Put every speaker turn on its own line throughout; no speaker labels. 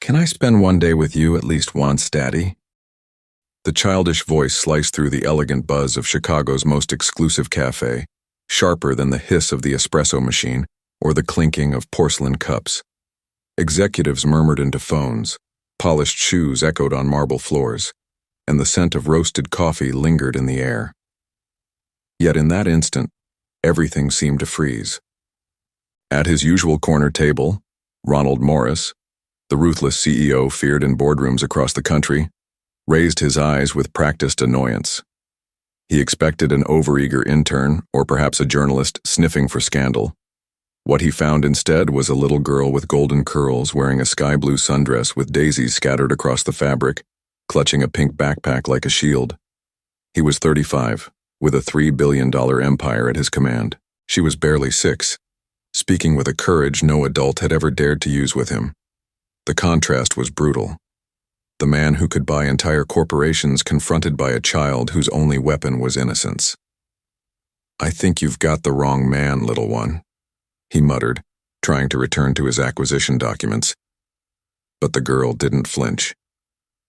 Can I spend one day with you at least once, Daddy? The childish voice sliced through the elegant buzz of Chicago's most exclusive café, sharper than the hiss of the espresso machine or the clinking of porcelain cups. Executives murmured into phones, polished shoes echoed on marble floors, and the scent of roasted coffee lingered in the air. Yet in that instant, everything seemed to freeze. At his usual corner table, Ronald Morris, the ruthless CEO feared in boardrooms across the country, raised his eyes with practiced annoyance. He expected an overeager intern or perhaps a journalist sniffing for scandal. What he found instead was a little girl with golden curls wearing a sky-blue sundress with daisies scattered across the fabric, clutching a pink backpack like a shield. He was 35, with a $3 billion empire at his command. She was barely 6, speaking with a courage no adult had ever dared to use with him. The contrast was brutal. The man who could buy entire corporations confronted by a child whose only weapon was innocence. "I think you've got the wrong man, little one," he muttered, trying to return to his acquisition documents. But the girl didn't flinch.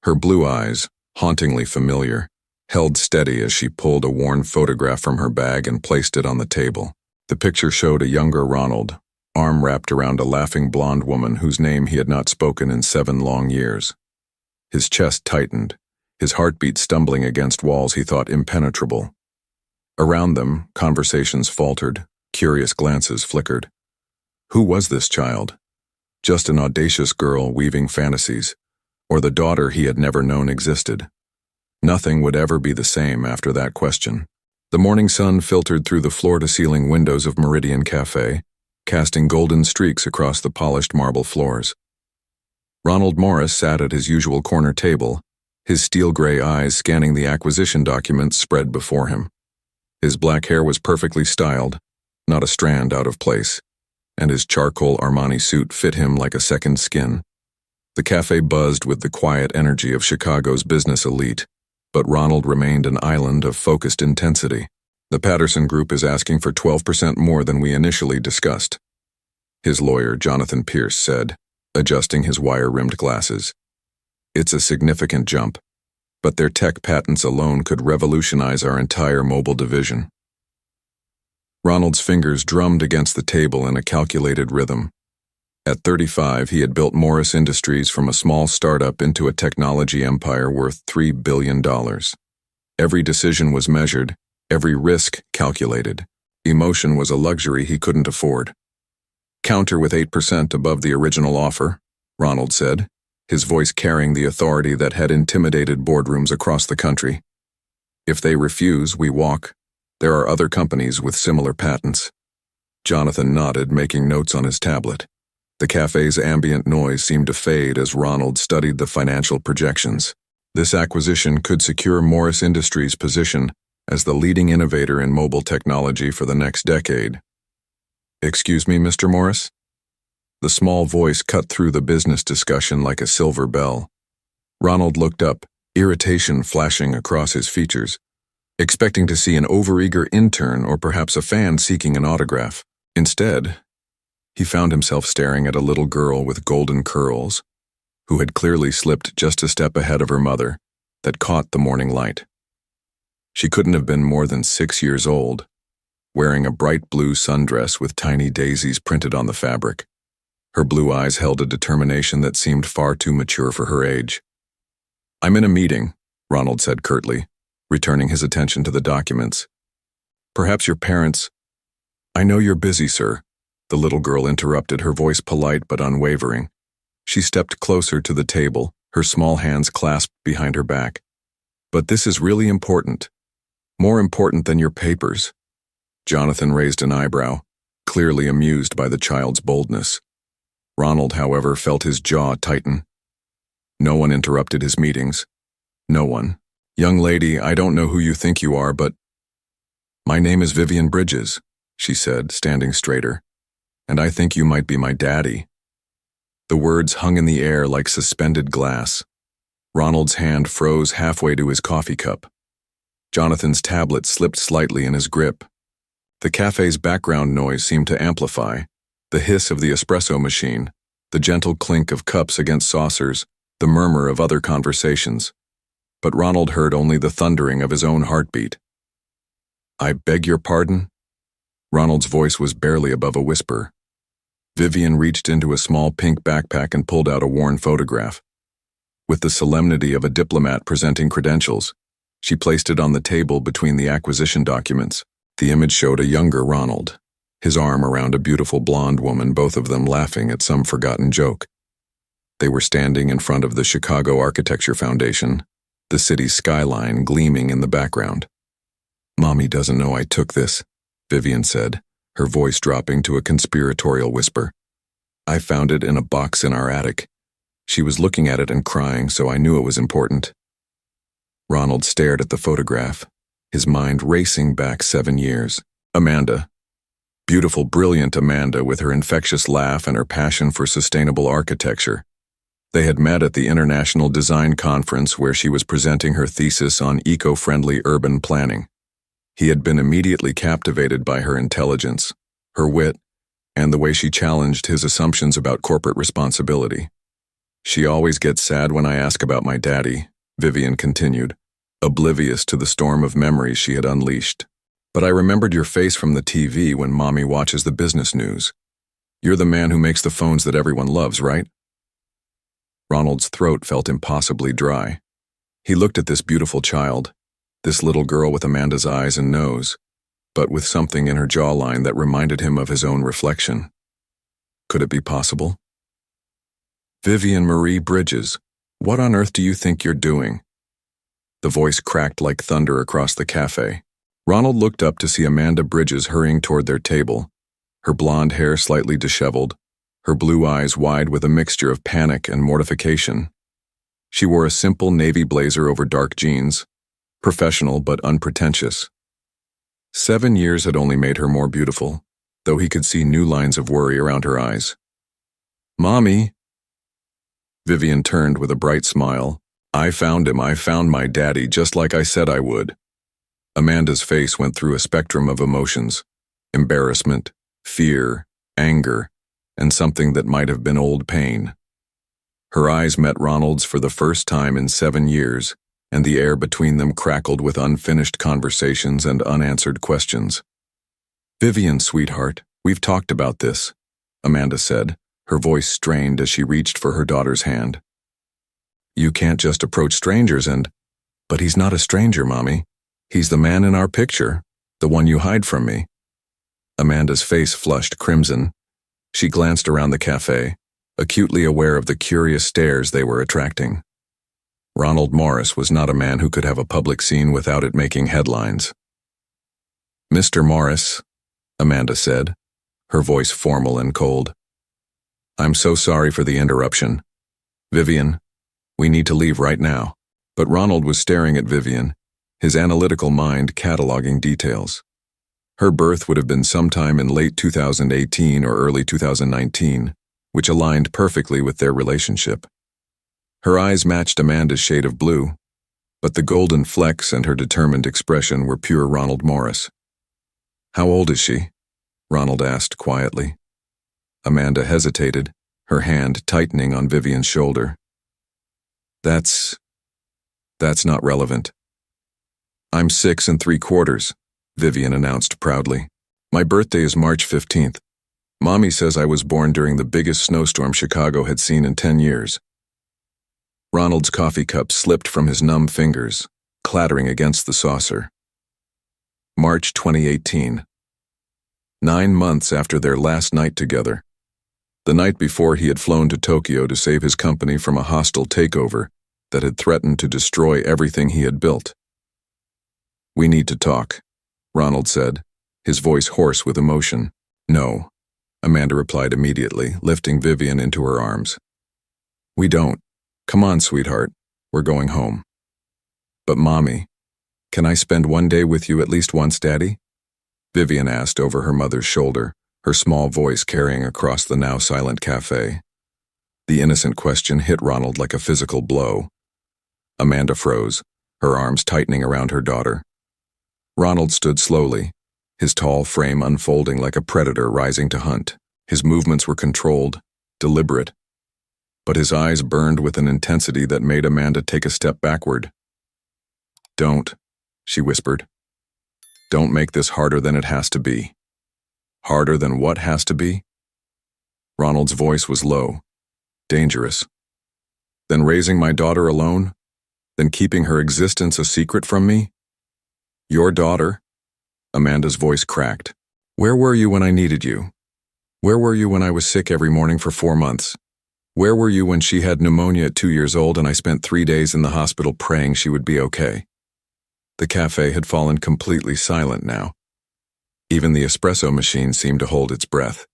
Her blue eyes, hauntingly familiar, held steady as she pulled a worn photograph from her bag and placed it on the table. The picture showed a younger Ronald, arm wrapped around a laughing blonde woman whose name he had not spoken in 7 long years. His chest tightened, his heartbeat stumbling against walls he thought impenetrable. Around them, conversations faltered, curious glances flickered. Who was this child? Just an audacious girl weaving fantasies, or the daughter he had never known existed? Nothing would ever be the same after that question. The morning sun filtered through the floor-to-ceiling windows of Meridian Café, casting golden streaks across the polished marble floors. Ronald Morris sat at his usual corner table, his steel-gray eyes scanning the acquisition documents spread before him. His black hair was perfectly styled, not a strand out of place, and his charcoal Armani suit fit him like a second skin. The cafe buzzed with the quiet energy of Chicago's business elite, but Ronald remained an island of focused intensity. "The Patterson Group is asking for 12% more than we initially discussed," his lawyer, Jonathan Pierce, said, adjusting his wire-rimmed glasses. "It's a significant jump, but their tech patents alone could revolutionize our entire mobile division." Ronald's fingers drummed against the table in a calculated rhythm. At 35, he had built Morris Industries from a small startup into a technology empire worth $3 billion. Every decision was measured, every risk calculated. Emotion was a luxury he couldn't afford. "Counter with 8% above the original offer," Ronald said, his voice carrying the authority that had intimidated boardrooms across the country. "If they refuse, we walk. There are other companies with similar patents." Jonathan nodded, making notes on his tablet. The cafe's ambient noise seemed to fade as Ronald studied the financial projections. This acquisition could secure Morris Industries' position as the leading innovator in mobile technology for the next decade. "Excuse me, Mr. Morris?" The small voice cut through the business discussion like a silver bell. Ronald looked up, irritation flashing across his features, expecting to see an overeager intern or perhaps a fan seeking an autograph. Instead, he found himself staring at a little girl with golden curls, who had clearly slipped just a step ahead of her mother, that caught the morning light. She couldn't have been more than 6 years old, wearing a bright blue sundress with tiny daisies printed on the fabric. Her blue eyes held a determination that seemed far too mature for her age. "I'm in a meeting," Ronald said curtly, returning his attention to the documents. "Perhaps your parents—" "I know you're busy, sir," the little girl interrupted, her voice polite but unwavering. She stepped closer to the table, her small hands clasped behind her back. "But this is really important. More important than your papers." Jonathan raised an eyebrow, clearly amused by the child's boldness. Ronald, however, felt his jaw tighten. No one interrupted his meetings. No one. "Young lady, I don't know who you think you are, but—" "My name is Vivian Bridges," she said, standing straighter. "And I think you might be my daddy." The words hung in the air like suspended glass. Ronald's hand froze halfway to his coffee cup. Jonathan's tablet slipped slightly in his grip. The cafe's background noise seemed to amplify, the hiss of the espresso machine, the gentle clink of cups against saucers, the murmur of other conversations. But Ronald heard only the thundering of his own heartbeat. "I beg your pardon?" Ronald's voice was barely above a whisper. Vivian reached into a small pink backpack and pulled out a worn photograph. With the solemnity of a diplomat presenting credentials, she placed it on the table between the acquisition documents. The image showed a younger Ronald, his arm around a beautiful blonde woman, both of them laughing at some forgotten joke. They were standing in front of the Chicago Architecture Foundation, the city's skyline gleaming in the background. "Mommy doesn't know I took this," Vivian said, her voice dropping to a conspiratorial whisper. "I found it in a box in our attic. She was looking at it and crying, so I knew it was important." Ronald stared at the photograph, his mind racing back 7 years. Amanda. Beautiful, brilliant Amanda with her infectious laugh and her passion for sustainable architecture. They had met at the International Design Conference where she was presenting her thesis on eco-friendly urban planning. He had been immediately captivated by her intelligence, her wit, and the way she challenged his assumptions about corporate responsibility. "She always gets sad when I ask about my daddy," Vivian continued, oblivious to the storm of memories she had unleashed. "But I remembered your face from the TV when Mommy watches the business news. You're the man who makes the phones that everyone loves, right?" Ronald's throat felt impossibly dry. He looked at this beautiful child, this little girl with Amanda's eyes and nose, but with something in her jawline that reminded him of his own reflection. Could it be possible? "Vivian Marie Bridges, what on earth do you think you're doing?" The voice cracked like thunder across the café. Ronald looked up to see Amanda Bridges hurrying toward their table, her blonde hair slightly disheveled, her blue eyes wide with a mixture of panic and mortification. She wore a simple navy blazer over dark jeans, professional but unpretentious. 7 years had only made her more beautiful, though he could see new lines of worry around her eyes. "Mommy!" Vivian turned with a bright smile. "I found him. I found my daddy, just like I said I would." Amanda's face went through a spectrum of emotions: embarrassment, fear, anger, and something that might have been old pain. Her eyes met Ronald's for the first time in 7 years, and the air between them crackled with unfinished conversations and unanswered questions. "Vivian, sweetheart, we've talked about this," Amanda said, her voice strained as she reached for her daughter's hand. "You can't just approach strangers and—" "But he's not a stranger, Mommy. He's the man in our picture, the one you hide from me." Amanda's face flushed crimson. She glanced around the cafe, acutely aware of the curious stares they were attracting. Ronald Morris was not a man who could have a public scene without it making headlines. "Mr. Morris," Amanda said, her voice formal and cold. "I'm so sorry for the interruption. Vivian, we need to leave right now." But Ronald was staring at Vivian, his analytical mind cataloging details. Her birth would have been sometime in late 2018 or early 2019, which aligned perfectly with their relationship. Her eyes matched Amanda's shade of blue, but the golden flecks and her determined expression were pure Ronald Morris. "How old is she?" Ronald asked quietly. Amanda hesitated, her hand tightening on Vivian's shoulder. That's not relevant." "I'm 6 3/4, Vivian announced proudly. "My birthday is March 15th. Mommy says I was born during the biggest snowstorm Chicago had seen in 10 years. Ronald's coffee cup slipped from his numb fingers, clattering against the saucer. March 2018. 9 months after their last night together. The night before he had flown to Tokyo to save his company from a hostile takeover that had threatened to destroy everything he had built. "We need to talk," Ronald said, his voice hoarse with emotion. "No," Amanda replied immediately, lifting Vivian into her arms. "We don't. Come on, sweetheart. We're going home." "But Mommy, can I spend one day with you at least once, Daddy?" Vivian asked over her mother's shoulder, her small voice carrying across the now silent cafe. The innocent question hit Ronald like a physical blow. Amanda froze, her arms tightening around her daughter. Ronald stood slowly, his tall frame unfolding like a predator rising to hunt. His movements were controlled, deliberate, but his eyes burned with an intensity that made Amanda take a step backward. "Don't," she whispered. "Don't make this harder than it has to be." "Harder than what has to be?" Ronald's voice was low, dangerous. "Then raising my daughter alone? Then keeping her existence a secret from me?" "Your daughter?" Amanda's voice cracked. "Where were you when I needed you? Where were you when I was sick every morning for 4 months? Where were you when she had pneumonia at 2 years old and I spent 3 days in the hospital praying she would be okay?" The cafe had fallen completely silent now. Even the espresso machine seemed to hold its breath.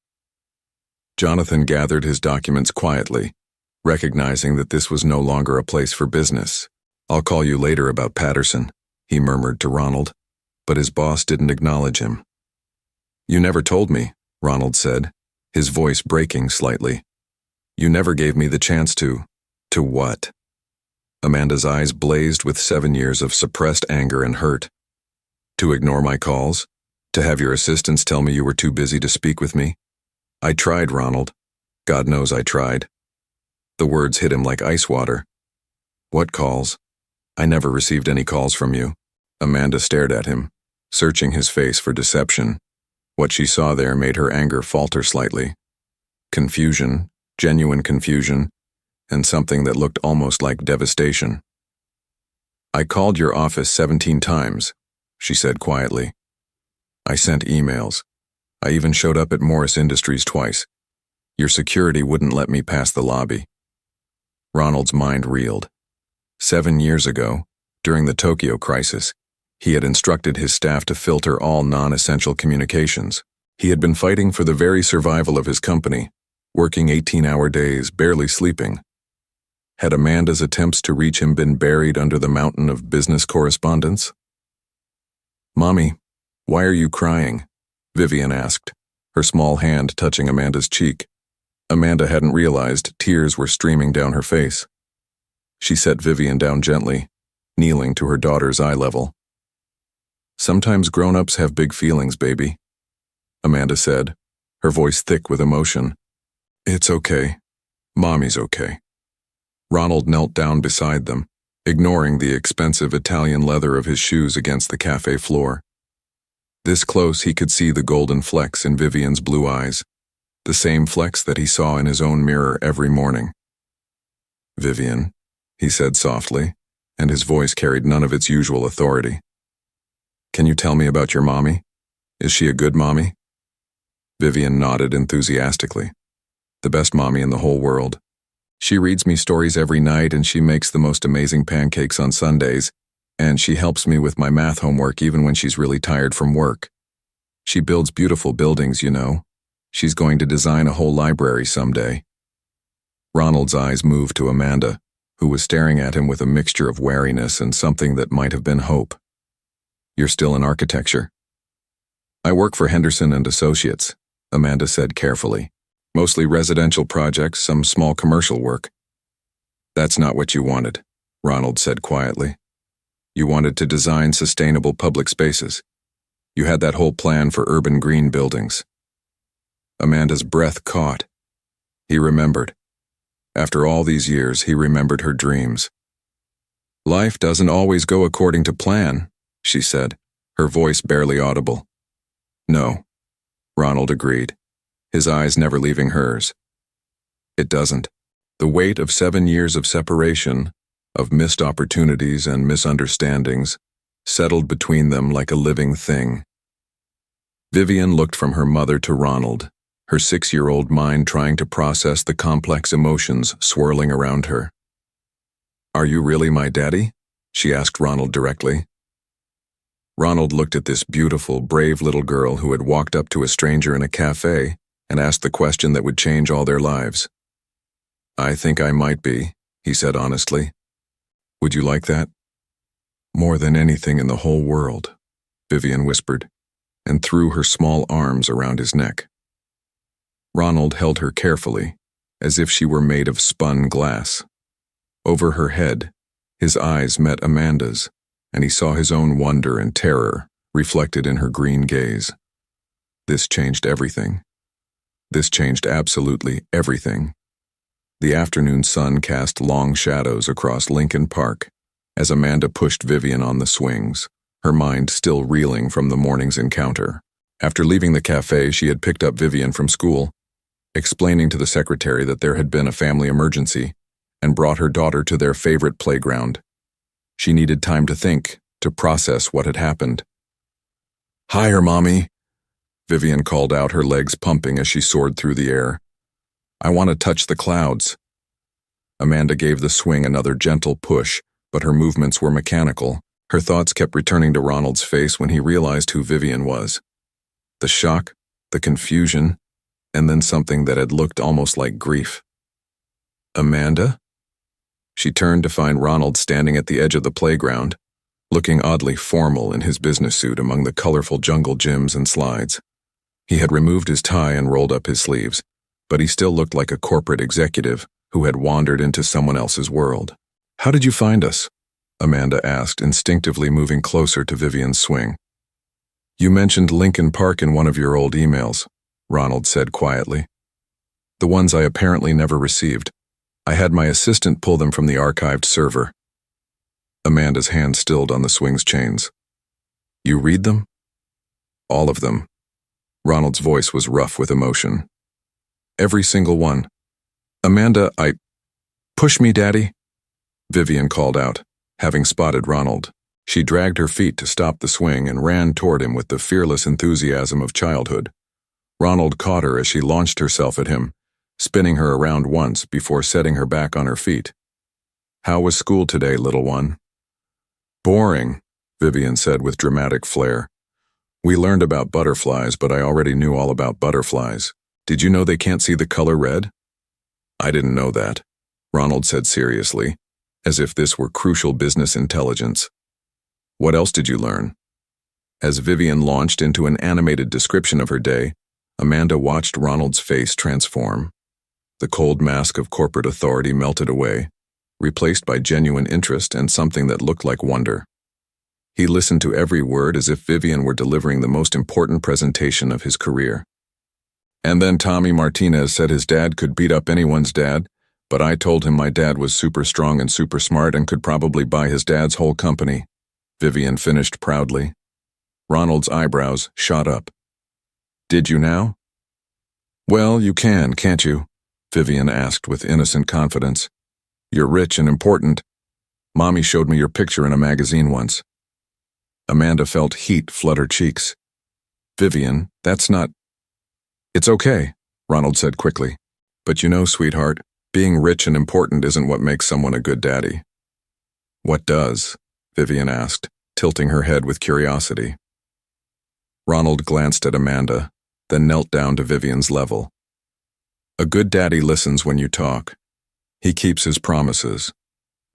Jonathan gathered his documents quietly, recognizing that this was no longer a place for business. "I'll call you later about Patterson," he murmured to Ronald, but his boss didn't acknowledge him. "You never told me," Ronald said, his voice breaking slightly. "You never gave me the chance to." "To what?" Amanda's eyes blazed with 7 years of suppressed anger and hurt. "To ignore my calls? To have your assistants tell me you were too busy to speak with me? I tried, Ronald. God knows I tried." The words hit him like ice water. "What calls? I never received any calls from you." Amanda stared at him, searching his face for deception. What she saw there made her anger falter slightly. Confusion, genuine confusion, and something that looked almost like devastation. "I called your office 17 times, she said quietly. "I sent emails. I even showed up at Morris Industries twice. Your security wouldn't let me pass the lobby." Ronald's mind reeled. 7 years ago, during the Tokyo crisis, he had instructed his staff to filter all non-essential communications. He had been fighting for the very survival of his company, working 18-hour days, barely sleeping. Had Amanda's attempts to reach him been buried under the mountain of business correspondence? "Mommy, why are you crying?" Vivian asked, her small hand touching Amanda's cheek. Amanda hadn't realized tears were streaming down her face. She set Vivian down gently, kneeling to her daughter's eye level. "Sometimes grown-ups have big feelings, baby," Amanda said, her voice thick with emotion. "It's okay. Mommy's okay." Ronald knelt down beside them, ignoring the expensive Italian leather of his shoes against the cafe floor. This close he could see the golden flecks in Vivian's blue eyes, the same flecks that he saw in his own mirror every morning. "Vivian," he said softly, and his voice carried none of its usual authority. "Can you tell me about your mommy? Is she a good mommy?" Vivian nodded enthusiastically. "The best mommy in the whole world. She reads me stories every night and she makes the most amazing pancakes on Sundays, and she helps me with my math homework even when she's really tired from work. She builds beautiful buildings, you know. She's going to design a whole library someday." Ronald's eyes moved to Amanda, who was staring at him with a mixture of wariness and something that might have been hope. "You're still in architecture?" "I work for Henderson and Associates," Amanda said carefully. "Mostly residential projects, some small commercial work." "That's not what you wanted," Ronald said quietly. "You wanted to design sustainable public spaces. You had that whole plan for urban green buildings." Amanda's breath caught. He remembered. After all these years, he remembered her dreams. "Life doesn't always go according to plan," she said, her voice barely audible. "No," Ronald agreed, his eyes never leaving hers. "It doesn't. The weight of 7 years of separation, of missed opportunities and misunderstandings, settled between them like a living thing." Vivian looked from her mother to Ronald, her 6-year-old mind trying to process the complex emotions swirling around her. "Are you really my daddy?" she asked Ronald directly. Ronald looked at this beautiful, brave little girl who had walked up to a stranger in a cafe and asked the question that would change all their lives. "I think I might be," he said honestly. "Would you like that?" "More than anything in the whole world," Vivian whispered, and threw her small arms around his neck. Ronald held her carefully, as if she were made of spun glass. Over her head, his eyes met Amanda's, and he saw his own wonder and terror reflected in her green gaze. This changed everything. This changed absolutely everything. The afternoon sun cast long shadows across Lincoln Park as Amanda pushed Vivian on the swings, her mind still reeling from the morning's encounter. After leaving the cafe, she had picked up Vivian from school, explaining to the secretary that there had been a family emergency, and brought her daughter to their favorite playground. She needed time to think, to process what had happened. "Higher, Mommy," Vivian called out, her legs pumping as she soared through the air. "I want to touch the clouds." Amanda gave the swing another gentle push, but her movements were mechanical. Her thoughts kept returning to Ronald's face when he realized who Vivian was. The shock, the confusion, and then something that had looked almost like grief. "Amanda?" She turned to find Ronald standing at the edge of the playground, looking oddly formal in his business suit among the colorful jungle gyms and slides. He had removed his tie and rolled up his sleeves, but he still looked like a corporate executive who had wandered into someone else's world. "How did you find us?" Amanda asked, instinctively moving closer to Vivian's swing. "You mentioned Lincoln Park in one of your old emails," Ronald said quietly. "The ones I apparently never received. I had my assistant pull them from the archived server." Amanda's hand stilled on the swing's chains. "You read them?" "All of them." Ronald's voice was rough with emotion. "Every single one. Amanda, Push me, Daddy," Vivian called out, having spotted Ronald. She dragged her feet to stop the swing and ran toward him with the fearless enthusiasm of childhood. Ronald caught her as she launched herself at him, spinning her around once before setting her back on her feet. "How was school today, little one?" "Boring," Vivian said with dramatic flair. "We learned about butterflies, but I already knew all about butterflies. Did you know they can't see the color red?" "I didn't know that," Ronald said seriously, as if this were crucial business intelligence. "What else did you learn?" As Vivian launched into an animated description of her day, Amanda watched Ronald's face transform. The cold mask of corporate authority melted away, replaced by genuine interest and something that looked like wonder. He listened to every word as if Vivian were delivering the most important presentation of his career. "And then Tommy Martinez said his dad could beat up anyone's dad, but I told him my dad was super strong and super smart and could probably buy his dad's whole company," Vivian finished proudly. Ronald's eyebrows shot up. "Did you now?" "Well, you can, can't you?" Vivian asked with innocent confidence. "You're rich and important. Mommy showed me your picture in a magazine once." Amanda felt heat flood her cheeks. "Vivian, that's not—" "It's okay," Ronald said quickly. "But you know, sweetheart, being rich and important isn't what makes someone a good daddy." "What does?" Vivian asked, tilting her head with curiosity. Ronald glanced at Amanda, then knelt down to Vivian's level. "A good daddy listens when you talk. He keeps his promises.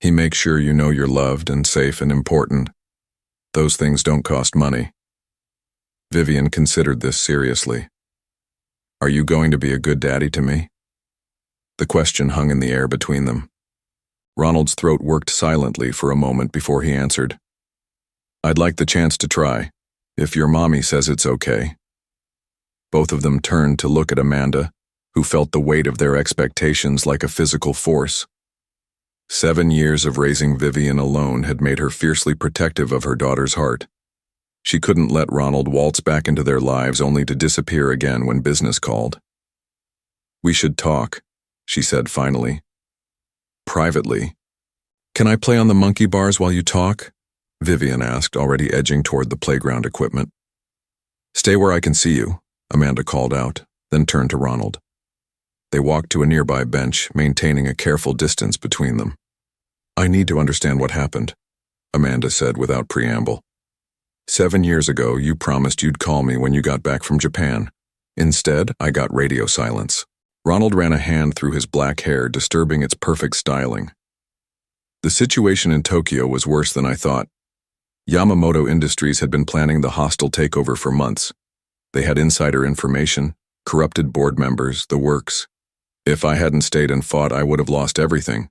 He makes sure you know you're loved and safe and important. Those things don't cost money." Vivian considered this seriously. "Are you going to be a good daddy to me?" The question hung in the air between them. Ronald's throat worked silently for a moment before he answered. "I'd like the chance to try, if your mommy says it's okay." Both of them turned to look at Amanda, who felt the weight of their expectations like a physical force. 7 years of raising Vivian alone had made her fiercely protective of her daughter's heart. She couldn't let Ronald waltz back into their lives only to disappear again when business called. "We should talk," she said finally. "Privately." "Can I play on the monkey bars while you talk?" Vivian asked, already edging toward the playground equipment. "Stay where I can see you," Amanda called out, then turned to Ronald. They walked to a nearby bench, maintaining a careful distance between them. "I need to understand what happened," Amanda said without preamble. 7 years ago, you promised you'd call me when you got back from Japan. Instead, I got radio silence." Ronald ran a hand through his black hair, disturbing its perfect styling. "The situation in Tokyo was worse than I thought. Yamamoto Industries had been planning the hostile takeover for months. They had insider information, corrupted board members, the works. If I hadn't stayed and fought, I would have lost everything."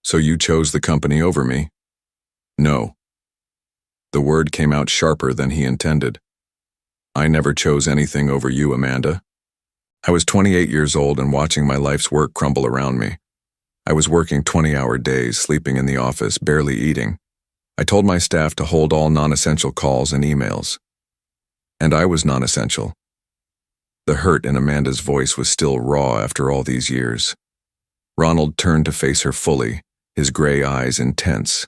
"So you chose the company over me?" "No." The word came out sharper than he intended. "I never chose anything over you, Amanda." I was 28 years old and watching my life's work crumble around me. I was working 20-hour days, sleeping in the office, barely eating. I told my staff to hold all non-essential calls and emails. And I was non-essential. The hurt in Amanda's voice was still raw after all these years. Ronald turned to face her fully, his gray eyes intense.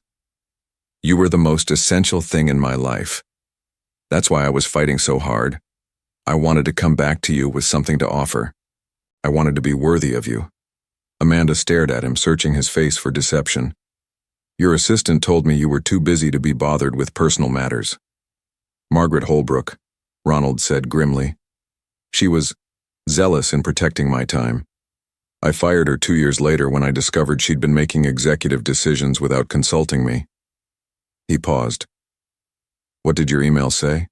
You were the most essential thing in my life. That's why I was fighting so hard. I wanted to come back to you with something to offer. I wanted to be worthy of you. Amanda stared at him, searching his face for deception. Your assistant told me you were too busy to be bothered with personal matters. Margaret Holbrook, Ronald said grimly. She was zealous in protecting my time. I fired her 2 years later when I discovered she'd been making executive decisions without consulting me. He paused. What did your email say?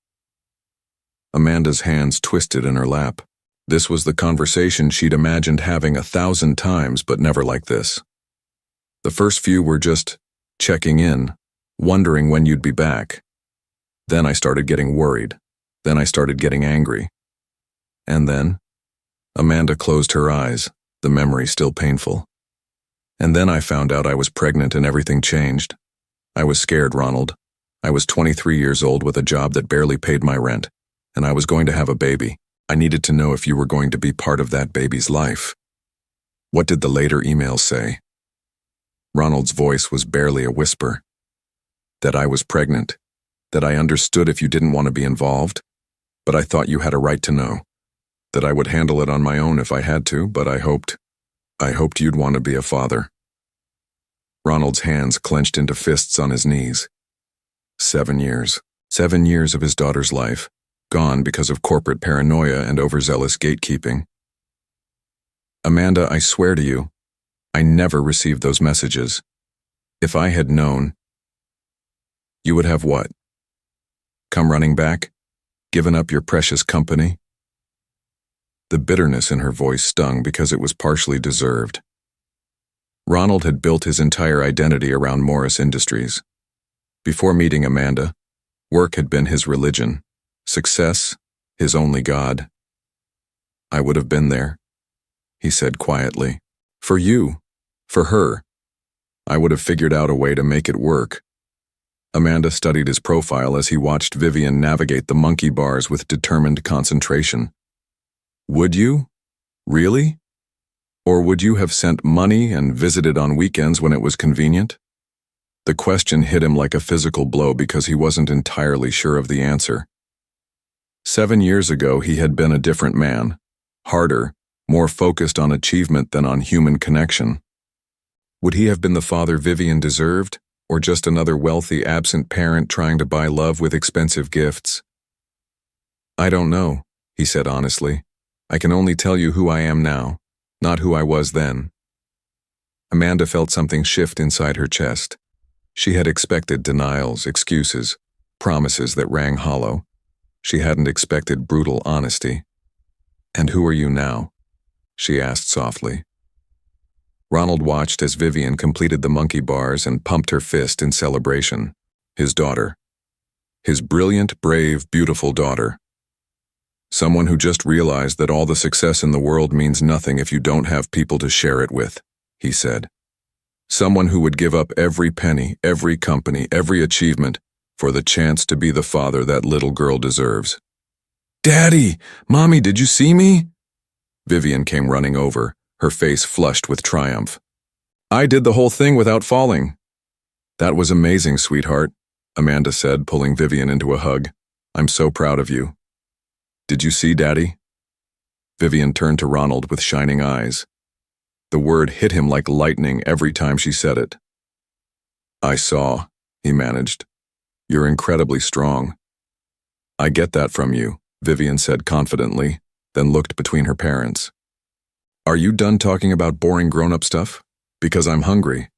Amanda's hands twisted in her lap. This was the conversation she'd imagined having 1,000 times, but never like this. The first few were just checking in, wondering when you'd be back. Then I started getting worried. Then I started getting angry. And then? Amanda closed her eyes, the memory still painful. And then I found out I was pregnant and everything changed. I was scared, Ronald. I was 23 years old with a job that barely paid my rent, and I was going to have a baby. I needed to know if you were going to be part of that baby's life. What did the later email say? Ronald's voice was barely a whisper. That I was pregnant. That I understood if you didn't want to be involved, but I thought you had a right to know. That I would handle it on my own if I had to, but I hoped you'd want to be a father. Ronald's hands clenched into fists on his knees. 7 years. 7 years of his daughter's life, gone because of corporate paranoia and overzealous gatekeeping. Amanda, I swear to you, I never received those messages. If I had known, you would have what? Come running back? Given up your precious company? The bitterness in her voice stung because it was partially deserved. Ronald had built his entire identity around Morris Industries. Before meeting Amanda, work had been his religion, success, his only god. I would have been there, he said quietly. For you, for her. I would have figured out a way to make it work. Amanda studied his profile as he watched Vivian navigate the monkey bars with determined concentration. Would you? Really? Or would you have sent money and visited on weekends when it was convenient? The question hit him like a physical blow because he wasn't entirely sure of the answer. 7 years ago, he had been a different man, harder, more focused on achievement than on human connection. Would he have been the father Vivian deserved, or just another wealthy, absent parent trying to buy love with expensive gifts? I don't know, he said honestly. I can only tell you who I am now, not who I was then. Amanda felt something shift inside her chest. She had expected denials, excuses, promises that rang hollow. She hadn't expected brutal honesty. And who are you now? She asked softly. Ronald watched as Vivian completed the monkey bars and pumped her fist in celebration. His daughter. His brilliant, brave, beautiful daughter. Someone who just realized that all the success in the world means nothing if you don't have people to share it with, he said. Someone who would give up every penny, every company, every achievement for the chance to be the father that little girl deserves. Daddy! Mommy, did you see me? Vivian came running over, her face flushed with triumph. I did the whole thing without falling. That was amazing, sweetheart, Amanda said, pulling Vivian into a hug. I'm so proud of you. Did you see, Daddy? Vivian turned to Ronald with shining eyes. The word hit him like lightning every time she said it. I saw, he managed. You're incredibly strong. I get that from you, Vivian said confidently, then looked between her parents. Are you done talking about boring grown-up stuff? Because I'm hungry,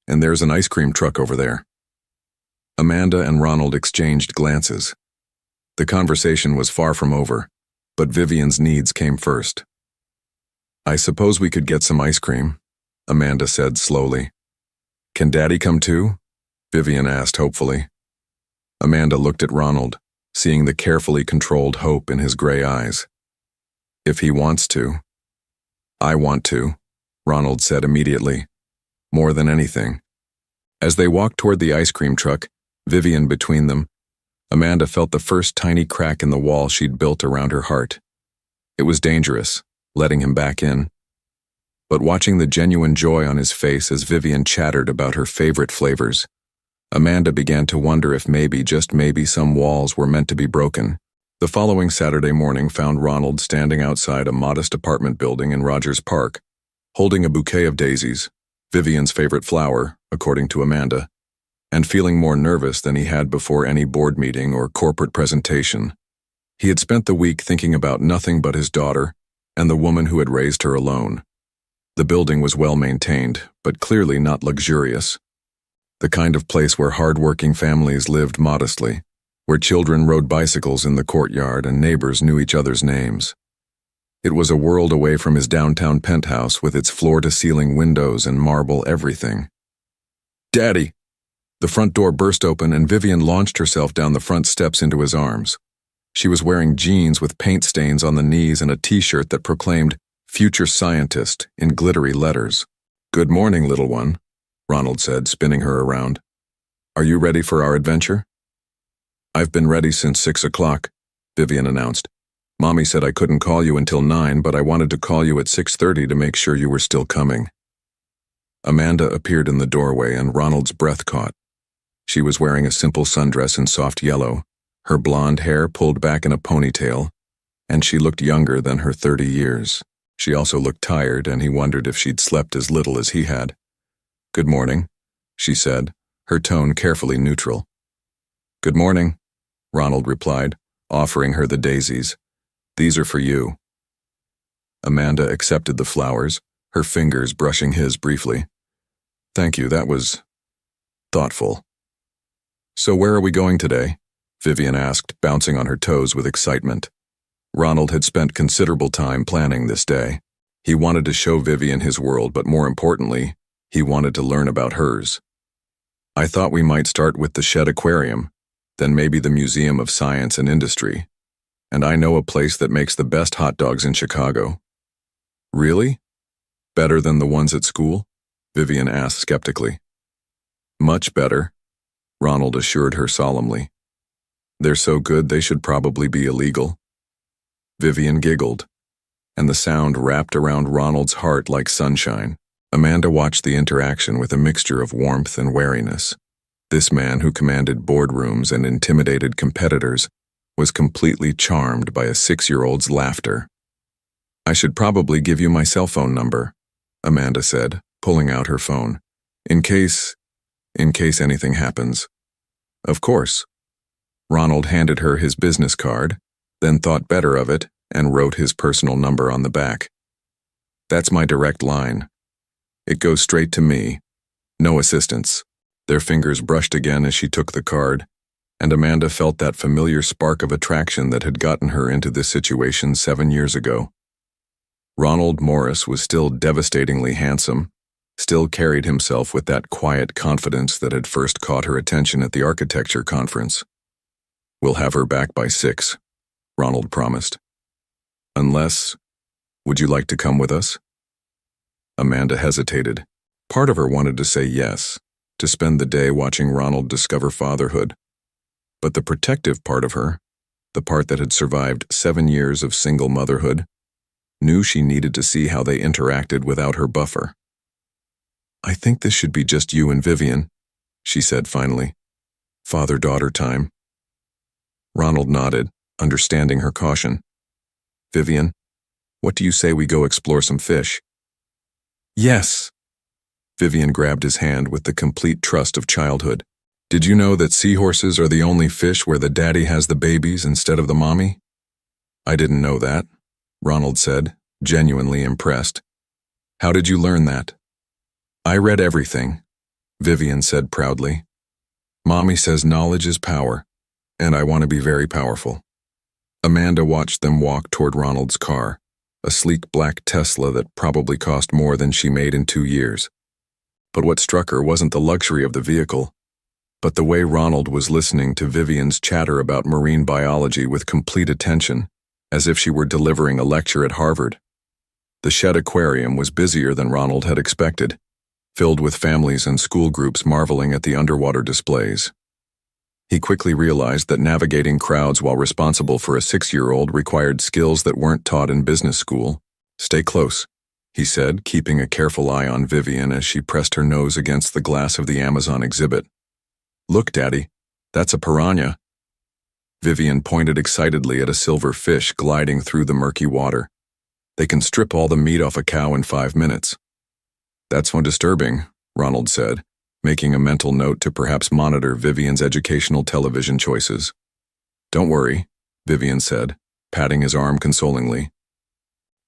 and there's an ice cream truck over there. Amanda and Ronald exchanged glances. The conversation was far from over, but Vivian's needs came first. I suppose we could get some ice cream, Amanda said slowly. Can Daddy come too? Vivian asked hopefully. Amanda looked at Ronald, seeing the carefully controlled hope in his gray eyes. If he wants to, I want to, Ronald said immediately. More than anything. As they walked toward the ice cream truck, Vivian between them, Amanda felt the first tiny crack in the wall she'd built around her heart. It was dangerous, letting him back in. But watching the genuine joy on his face as Vivian chattered about her favorite flavors, Amanda began to wonder if maybe, just maybe, some walls were meant to be broken. The following Saturday morning found Ronald standing outside a modest apartment building in Rogers Park, holding a bouquet of daisies, Vivian's favorite flower, according to Amanda, and feeling more nervous than he had before any board meeting or corporate presentation. He had spent the week thinking about nothing but his daughter and the woman who had raised her alone. The building was well maintained, but clearly not luxurious. The kind of place where hard-working families lived modestly, where children rode bicycles in the courtyard and neighbors knew each other's names. It was a world away from his downtown penthouse with its floor-to-ceiling windows and marble everything. "Daddy!" The front door burst open and Vivian launched herself down the front steps into his arms. She was wearing jeans with paint stains on the knees and a t-shirt that proclaimed "Future Scientist" in glittery letters. "Good morning, little one," Ronald said, spinning her around. "Are you ready for our adventure?" "I've been ready since 6 o'clock, Vivian announced. "Mommy said I couldn't call you until 9, but I wanted to call you at 6:30 to make sure you were still coming." Amanda appeared in the doorway and Ronald's breath caught. She was wearing a simple sundress in soft yellow, her blonde hair pulled back in a ponytail, and she looked younger than her 30 years. She also looked tired, and he wondered if she'd slept as little as he had. "Good morning," she said, her tone carefully neutral. "Good morning," Ronald replied, offering her the daisies. "These are for you." Amanda accepted the flowers, her fingers brushing his briefly. "Thank you, that was thoughtful." "So where are we going today?" Vivian asked, bouncing on her toes with excitement. Ronald had spent considerable time planning this day. He wanted to show Vivian his world, but more importantly, he wanted to learn about hers. "I thought we might start with the Shed Aquarium, then maybe the Museum of Science and Industry. And I know a place that makes the best hot dogs in Chicago." "Really? Better than the ones at school?" Vivian asked skeptically. "Much better," Ronald assured her solemnly. "They're so good they should probably be illegal." Vivian giggled, and the sound wrapped around Ronald's heart like sunshine. Amanda watched the interaction with a mixture of warmth and wariness. This man who commanded boardrooms and intimidated competitors was completely charmed by a 6-year-old's laughter. "I should probably give you my cell phone number," Amanda said, pulling out her phone. In case anything happens." "Of course." Ronald handed her his business card, then thought better of it and wrote his personal number on the back. "That's my direct line. It goes straight to me. No assistance." Their fingers brushed again as she took the card, and Amanda felt that familiar spark of attraction that had gotten her into this situation 7 years ago. Ronald Morris was still devastatingly handsome, still carried himself with that quiet confidence that had first caught her attention at the architecture conference. "We'll have her back by 6, Ronald promised. "Unless, would you like to come with us?" Amanda hesitated. Part of her wanted to say yes, to spend the day watching Ronald discover fatherhood. But the protective part of her, the part that had survived 7 years of single motherhood, knew she needed to see how they interacted without her buffer. "I think this should be just you and Vivian," she said finally. "Father-daughter time." Ronald nodded, understanding her caution. "Vivian, what do you say we go explore some fish?" "Yes." Vivian grabbed his hand with the complete trust of childhood. "Did you know that seahorses are the only fish where the daddy has the babies instead of the mommy?" "I didn't know that," Ronald said, genuinely impressed. "How did you learn that?" "I read everything," Vivian said proudly. "Mommy says knowledge is power, and I want to be very powerful." Amanda watched them walk toward Ronald's car, a sleek black Tesla that probably cost more than she made in 2 years. But what struck her wasn't the luxury of the vehicle, but the way Ronald was listening to Vivian's chatter about marine biology with complete attention, as if she were delivering a lecture at Harvard. The shed aquarium was busier than Ronald had expected, filled with families and school groups marveling at the underwater displays. He quickly realized that navigating crowds while responsible for a 6-year-old required skills that weren't taught in business school. "Stay close," he said, keeping a careful eye on Vivian as she pressed her nose against the glass of the Amazon exhibit. "Look, Daddy, that's a piranha." Vivian pointed excitedly at a silver fish gliding through the murky water. "They can strip all the meat off a cow in 5 minutes." "That's so disturbing," Ronald said, making a mental note to perhaps monitor Vivian's educational television choices. "Don't worry," Vivian said, patting his arm consolingly.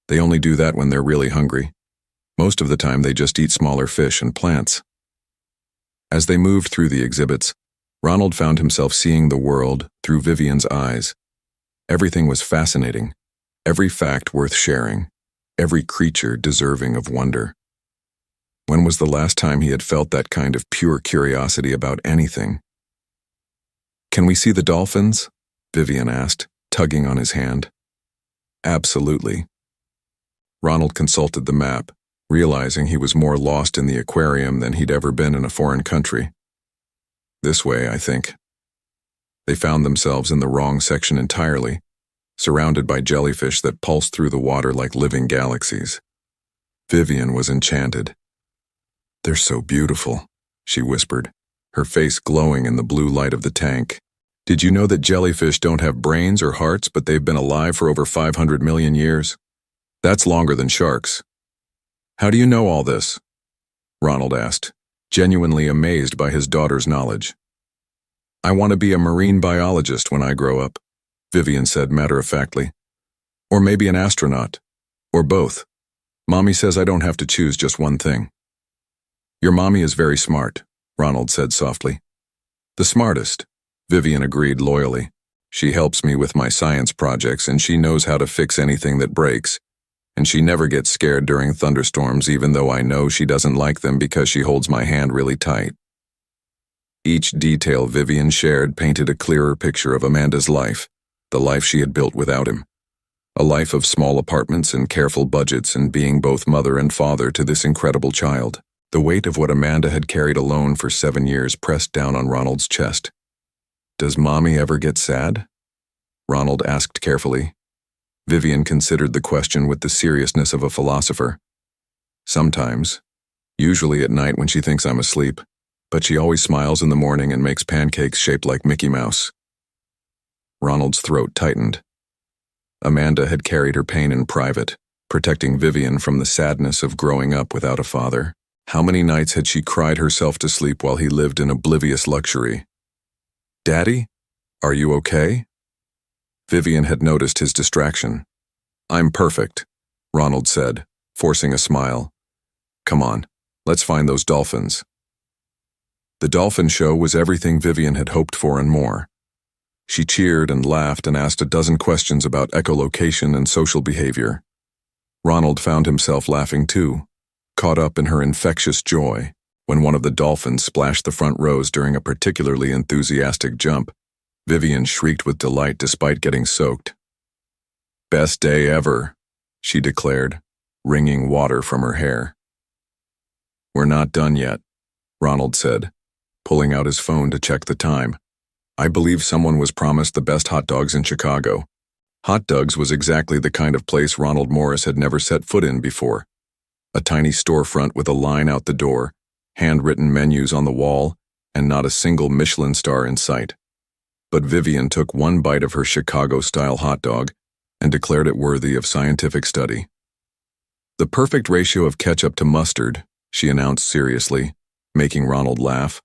"They only do that when they're really hungry. Most of the time they just eat smaller fish and plants." As they moved through the exhibits, Ronald found himself seeing the world through Vivian's eyes. Everything was fascinating, every fact worth sharing, every creature deserving of wonder. When was the last time he had felt that kind of pure curiosity about anything? "Can we see the dolphins?" Vivian asked, tugging on his hand. "Absolutely." Ronald consulted the map, realizing he was more lost in the aquarium than he'd ever been in a foreign country. "This way, I think." They found themselves in the wrong section entirely, surrounded by jellyfish that pulsed through the water like living galaxies. Vivian was enchanted. "They're so beautiful," she whispered, her face glowing in the blue light of the tank. "Did you know that jellyfish don't have brains or hearts, but they've been alive for over 500 million years? That's longer than sharks." "How do you know all this?" Ronald asked, genuinely amazed by his daughter's knowledge. "I want to be a marine biologist when I grow up," Vivian said matter-of-factly. "Or maybe an astronaut. Or both. Mommy says I don't have to choose just one thing." "Your mommy is very smart," Ronald said softly. "The smartest," Vivian agreed loyally. "She helps me with my science projects and she knows how to fix anything that breaks. And she never gets scared during thunderstorms even though I know she doesn't like them because she holds my hand really tight." Each detail Vivian shared painted a clearer picture of Amanda's life, the life she had built without him. A life of small apartments and careful budgets and being both mother and father to this incredible child. The weight of what Amanda had carried alone for 7 years pressed down on Ronald's chest. "Does Mommy ever get sad?" Ronald asked carefully. Vivian considered the question with the seriousness of a philosopher. "Sometimes. Usually at night when she thinks I'm asleep. But she always smiles in the morning and makes pancakes shaped like Mickey Mouse." Ronald's throat tightened. Amanda had carried her pain in private, protecting Vivian from the sadness of growing up without a father. How many nights had she cried herself to sleep while he lived in oblivious luxury? "Daddy, are you okay?" Vivian had noticed his distraction. "I'm perfect," Ronald said, forcing a smile. "Come on, let's find those dolphins." The dolphin show was everything Vivian had hoped for and more. She cheered and laughed and asked a dozen questions about echolocation and social behavior. Ronald found himself laughing too, caught up in her infectious joy. When one of the dolphins splashed the front rows during a particularly enthusiastic jump, Vivian shrieked with delight despite getting soaked. "Best day ever," she declared, wringing water from her hair. "We're not done yet," Ronald said, pulling out his phone to check the time. "I believe someone was promised the best hot dogs in Chicago." Hot Dogs was exactly the kind of place Ronald Morris had never set foot in before. A tiny storefront with a line out the door, handwritten menus on the wall, and not a single Michelin star in sight. But Vivian took one bite of her Chicago-style hot dog and declared it worthy of scientific study. "The perfect ratio of ketchup to mustard," she announced seriously, making Ronald laugh.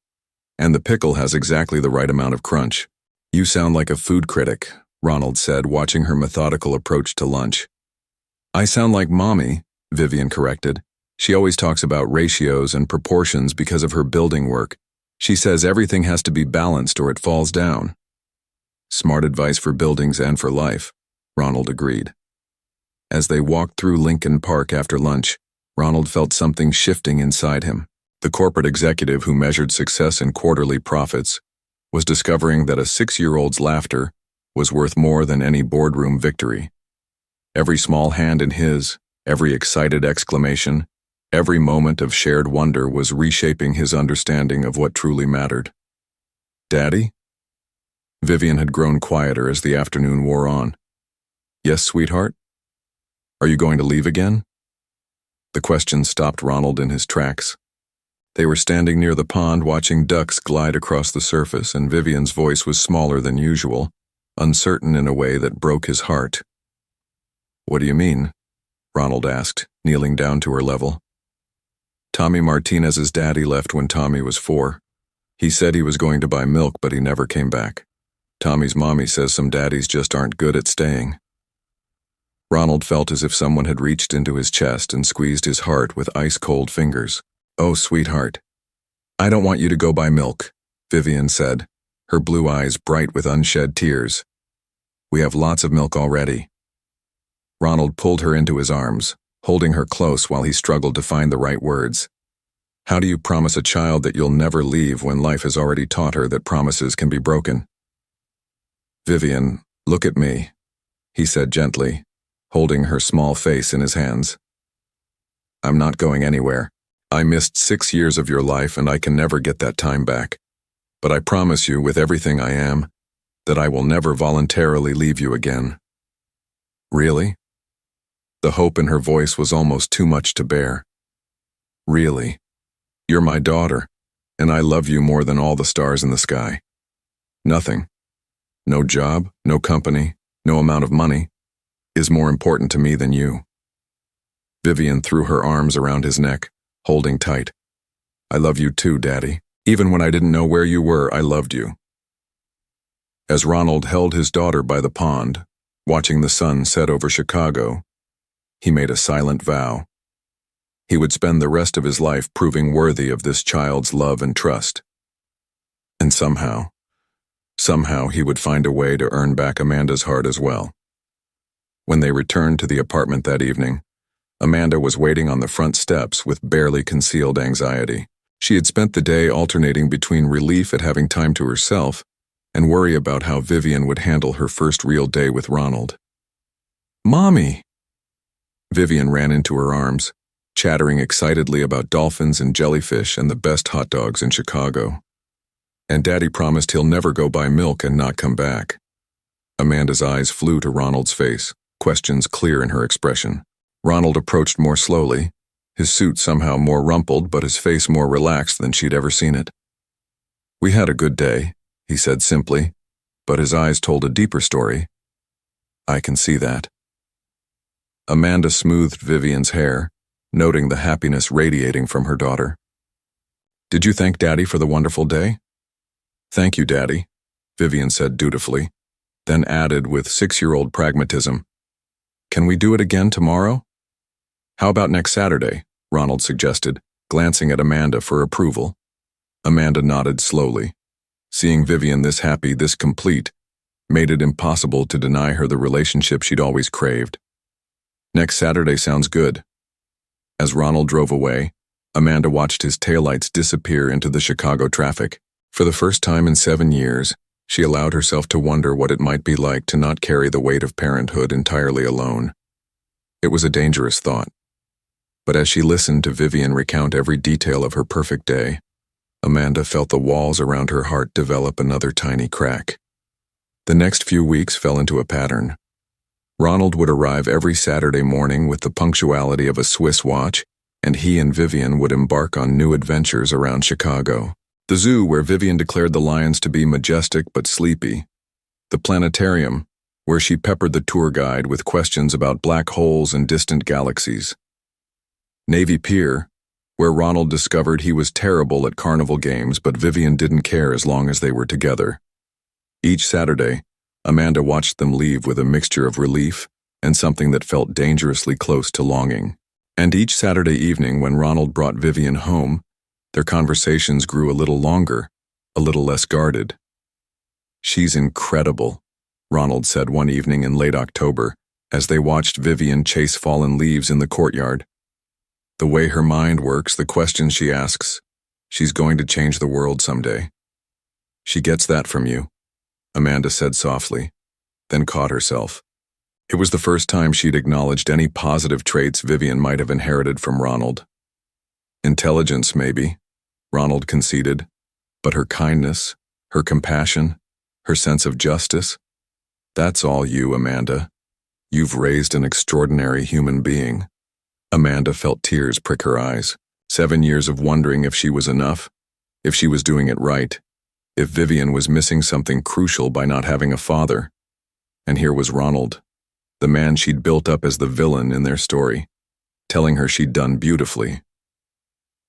"And the pickle has exactly the right amount of crunch." "You sound like a food critic," Ronald said, watching her methodical approach to lunch. "I sound like Mommy," Vivian corrected. "She always talks about ratios and proportions because of her building work. She says everything has to be balanced or it falls down." "Smart advice for buildings and for life," Ronald agreed. As they walked through Lincoln Park after lunch, Ronald felt something shifting inside him. The corporate executive who measured success in quarterly profits was discovering that a 6-year-old's laughter was worth more than any boardroom victory. Every small hand in his, Every excited exclamation, every moment of shared wonder was reshaping his understanding of what truly mattered. "Daddy?" Vivian had grown quieter as the afternoon wore on. "Yes, sweetheart? Are you going to leave again?" The question stopped Ronald in his tracks. They were standing near the pond watching ducks glide across the surface, and Vivian's voice was smaller than usual, uncertain in a way that broke his heart. "What do you mean?" Ronald asked, kneeling down to her level. "Tommy Martinez's daddy left when Tommy was 4. He said he was going to buy milk, but he never came back. Tommy's mommy says some daddies just aren't good at staying." Ronald felt as if someone had reached into his chest and squeezed his heart with ice-cold fingers. "Oh, sweetheart. I don't want you to go buy milk," Vivian said, her blue eyes bright with unshed tears. "We have lots of milk already." Ronald pulled her into his arms, holding her close while he struggled to find the right words. How do you promise a child that you'll never leave when life has already taught her that promises can be broken? "Vivian, look at me," he said gently, holding her small face in his hands. "I'm not going anywhere. I missed 6 years of your life and I can never get that time back. But I promise you, with everything I am, that I will never voluntarily leave you again." "Really?" The hope in her voice was almost too much to bear. "Really? You're my daughter, and I love you more than all the stars in the sky. Nothing, no job, no company, no amount of money, is more important to me than you." Vivian threw her arms around his neck, holding tight. "I love you too, Daddy. Even when I didn't know where you were, I loved you." As Ronald held his daughter by the pond, watching the sun set over Chicago, he made a silent vow. He would spend the rest of his life proving worthy of this child's love and trust. And somehow he would find a way to earn back Amanda's heart as well. When they returned to the apartment that evening, Amanda was waiting on the front steps with barely concealed anxiety. She had spent the day alternating between relief at having time to herself and worry about how Vivian would handle her first real day with Ronald. "Mommy!" Vivian ran into her arms, chattering excitedly about dolphins and jellyfish and the best hot dogs in Chicago. "And Daddy promised he'll never go buy milk and not come back." Amanda's eyes flew to Ronald's face, questions clear in her expression. Ronald approached more slowly, his suit somehow more rumpled but his face more relaxed than she'd ever seen it. "We had a good day," he said simply, but his eyes told a deeper story. "I can see that." Amanda smoothed Vivian's hair, noting the happiness radiating from her daughter. "Did you thank Daddy for the wonderful day?" "Thank you, Daddy," Vivian said dutifully, then added with 6-year-old pragmatism, "Can we do it again tomorrow?" "How about next Saturday?" Ronald suggested, glancing at Amanda for approval. Amanda nodded slowly. Seeing Vivian this happy, this complete, made it impossible to deny her the relationship she'd always craved. "Next Saturday sounds good." As Ronald drove away, Amanda watched his taillights disappear into the Chicago traffic. For the first time in 7 years, she allowed herself to wonder what it might be like to not carry the weight of parenthood entirely alone. It was a dangerous thought. But as she listened to Vivian recount every detail of her perfect day, Amanda felt the walls around her heart develop another tiny crack. The next few weeks fell into a pattern. Ronald would arrive every Saturday morning with the punctuality of a Swiss watch, and he and Vivian would embark on new adventures around Chicago. The zoo, where Vivian declared the lions to be majestic but sleepy. The planetarium, where she peppered the tour guide with questions about black holes and distant galaxies. Navy Pier, where Ronald discovered he was terrible at carnival games, but Vivian didn't care as long as they were together. Each Saturday, Amanda watched them leave with a mixture of relief and something that felt dangerously close to longing. And each Saturday evening, when Ronald brought Vivian home, their conversations grew a little longer, a little less guarded. "She's incredible," Ronald said one evening in late October as they watched Vivian chase fallen leaves in the courtyard. "The way her mind works, the questions she asks, she's going to change the world someday." "She gets that from you," Amanda said softly, then caught herself. It was the first time she'd acknowledged any positive traits Vivian might have inherited from Ronald. Intelligence, maybe, Ronald conceded, but her kindness, her compassion, her sense of justice, that's all you, Amanda. You've raised an extraordinary human being. Amanda felt tears prick her eyes. 7 years of wondering if she was enough, if she was doing it right, if Vivian was missing something crucial by not having a father. And here was Ronald, the man she'd built up as the villain in their story, telling her she'd done beautifully.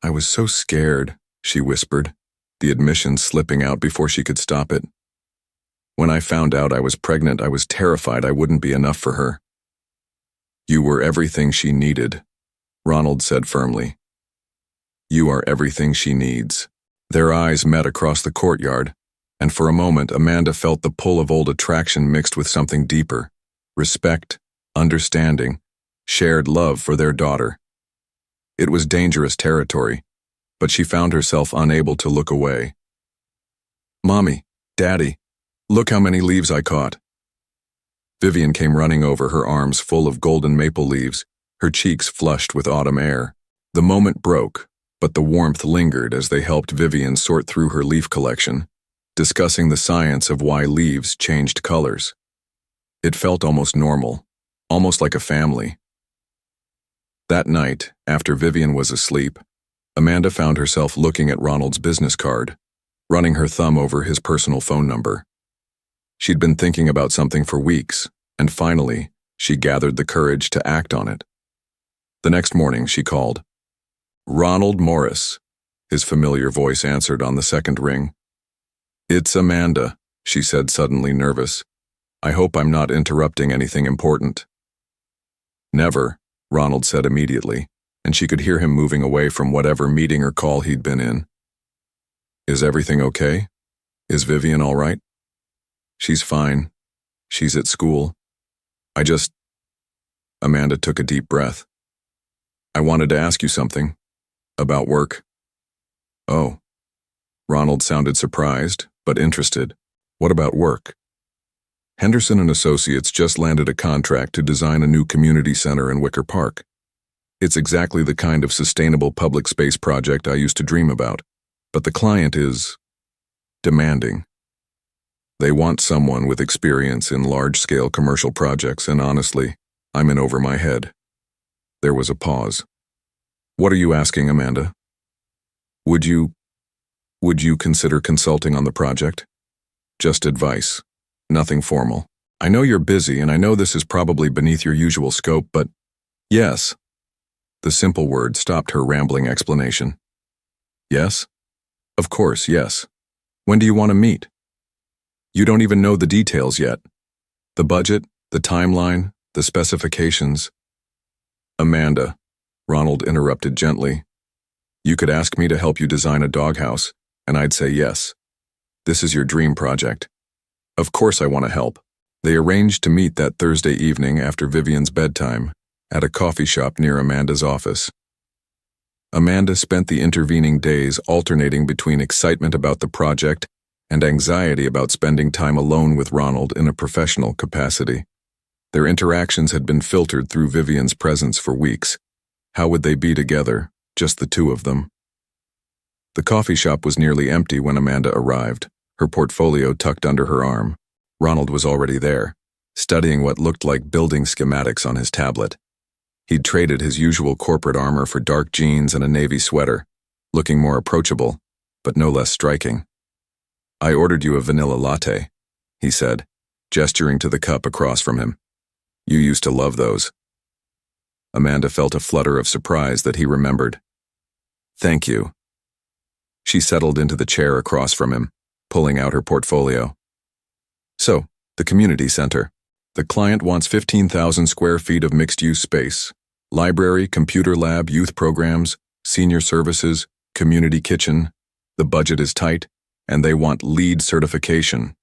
I was so scared, she whispered, the admission slipping out before she could stop it. When I found out I was pregnant, I was terrified I wouldn't be enough for her. You were everything she needed, Ronald said firmly. You are everything she needs. Their eyes met across the courtyard, and for a moment Amanda felt the pull of old attraction mixed with something deeper, respect, understanding, shared love for their daughter. It was dangerous territory, but she found herself unable to look away. Mommy, Daddy, look how many leaves I caught. Vivian came running over, her arms full of golden maple leaves, her cheeks flushed with autumn air. The moment broke, but the warmth lingered as they helped Vivian sort through her leaf collection, discussing the science of why leaves changed colors. It felt almost normal, almost like a family. That night, after Vivian was asleep, Amanda found herself looking at Ronald's business card, running her thumb over his personal phone number. She'd been thinking about something for weeks, and finally, she gathered the courage to act on it. The next morning, she called. Ronald Morris, his familiar voice answered on the second ring. It's Amanda, she said, suddenly nervous. I hope I'm not interrupting anything important. Never, Ronald said immediately, and she could hear him moving away from whatever meeting or call he'd been in. Is everything okay? Is Vivian all right? She's fine. She's at school. Amanda took a deep breath. I wanted to ask you something. About work. Oh. Ronald sounded surprised, but interested. What about work? Henderson and Associates just landed a contract to design a new community center in Wicker Park. It's exactly the kind of sustainable public space project I used to dream about, but the client is demanding. They want someone with experience in large-scale commercial projects, and honestly, I'm in over my head. There was a pause. What are you asking, Amanda? Would you consider consulting on the project? Just advice. Nothing formal. I know you're busy, and I know this is probably beneath your usual scope, but yes. The simple word stopped her rambling explanation. Yes? Of course, yes. When do you want to meet? You don't even know the details yet. The budget, the timeline, the specifications. Amanda, Ronald interrupted gently. You could ask me to help you design a doghouse, and I'd say yes. This is your dream project. Of course I want to help. They arranged to meet that Thursday evening after Vivian's bedtime at a coffee shop near Amanda's office. Amanda spent the intervening days alternating between excitement about the project and anxiety about spending time alone with Ronald in a professional capacity. Their interactions had been filtered through Vivian's presence for weeks. How would they be together, just the two of them? The coffee shop was nearly empty when Amanda arrived, her portfolio tucked under her arm. Ronald was already there, studying what looked like building schematics on his tablet. He'd traded his usual corporate armor for dark jeans and a navy sweater, looking more approachable, but no less striking. I ordered you a vanilla latte, he said, gesturing to the cup across from him. You used to love those. Amanda felt a flutter of surprise that he remembered. Thank you. She settled into the chair across from him, pulling out her portfolio. So, the community center. The client wants 15,000 square feet of mixed-use space. Library, computer lab, youth programs, senior services, community kitchen. The budget is tight, and they want LEED certification.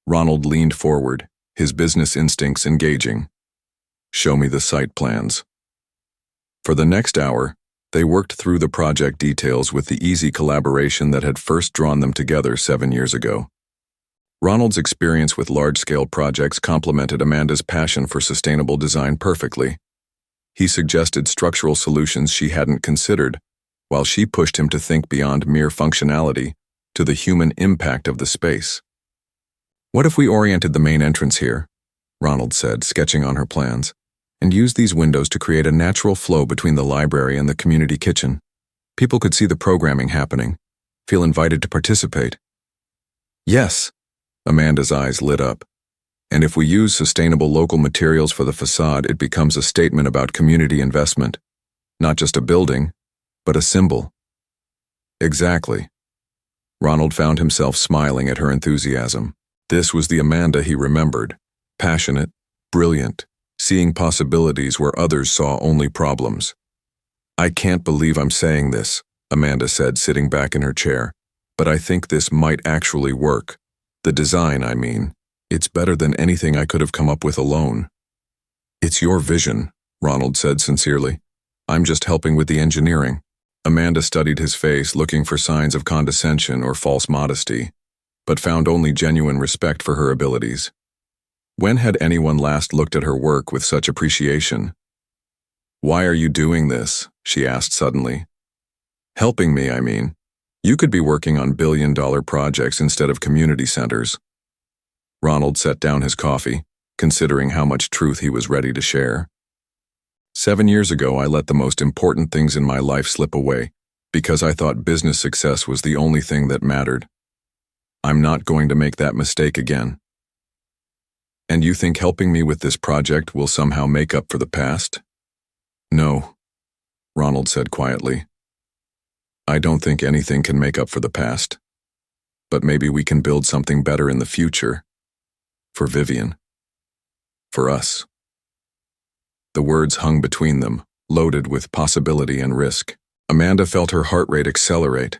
Ronald leaned forward, his business instincts engaging. Show me the site plans. For the next hour, they worked through the project details with the easy collaboration that had first drawn them together 7 years ago. Ronald's experience with large-scale projects complemented Amanda's passion for sustainable design perfectly. He suggested structural solutions she hadn't considered, while she pushed him to think beyond mere functionality to the human impact of the space. "What if we oriented the main entrance here?" Ronald said, sketching on her plans, "and used these windows to create a natural flow between the library and the community kitchen. People could see the programming happening, feel invited to participate." "Yes," Amanda's eyes lit up. "And if we use sustainable local materials for the facade, it becomes a statement about community investment. Not just a building, but a symbol." Exactly. Ronald found himself smiling at her enthusiasm. This was the Amanda he remembered. Passionate, brilliant, seeing possibilities where others saw only problems. "I can't believe I'm saying this," Amanda said, sitting back in her chair, "but I think this might actually work. The design, I mean. It's better than anything I could have come up with alone." "It's your vision," Ronald said sincerely. "I'm just helping with the engineering." Amanda studied his face, looking for signs of condescension or false modesty, but found only genuine respect for her abilities. When had anyone last looked at her work with such appreciation? "Why are you doing this?" she asked suddenly. "Helping me, I mean. You could be working on billion-dollar projects instead of community centers." Ronald set down his coffee, considering how much truth he was ready to share. 7 years ago, I let the most important things in my life slip away because I thought business success was the only thing that mattered. I'm not going to make that mistake again. "And you think helping me with this project will somehow make up for the past?" "No," Ronald said quietly. "I don't think anything can make up for the past. But maybe we can build something better in the future. For Vivian. For us." The words hung between them, loaded with possibility and risk. Amanda felt her heart rate accelerate,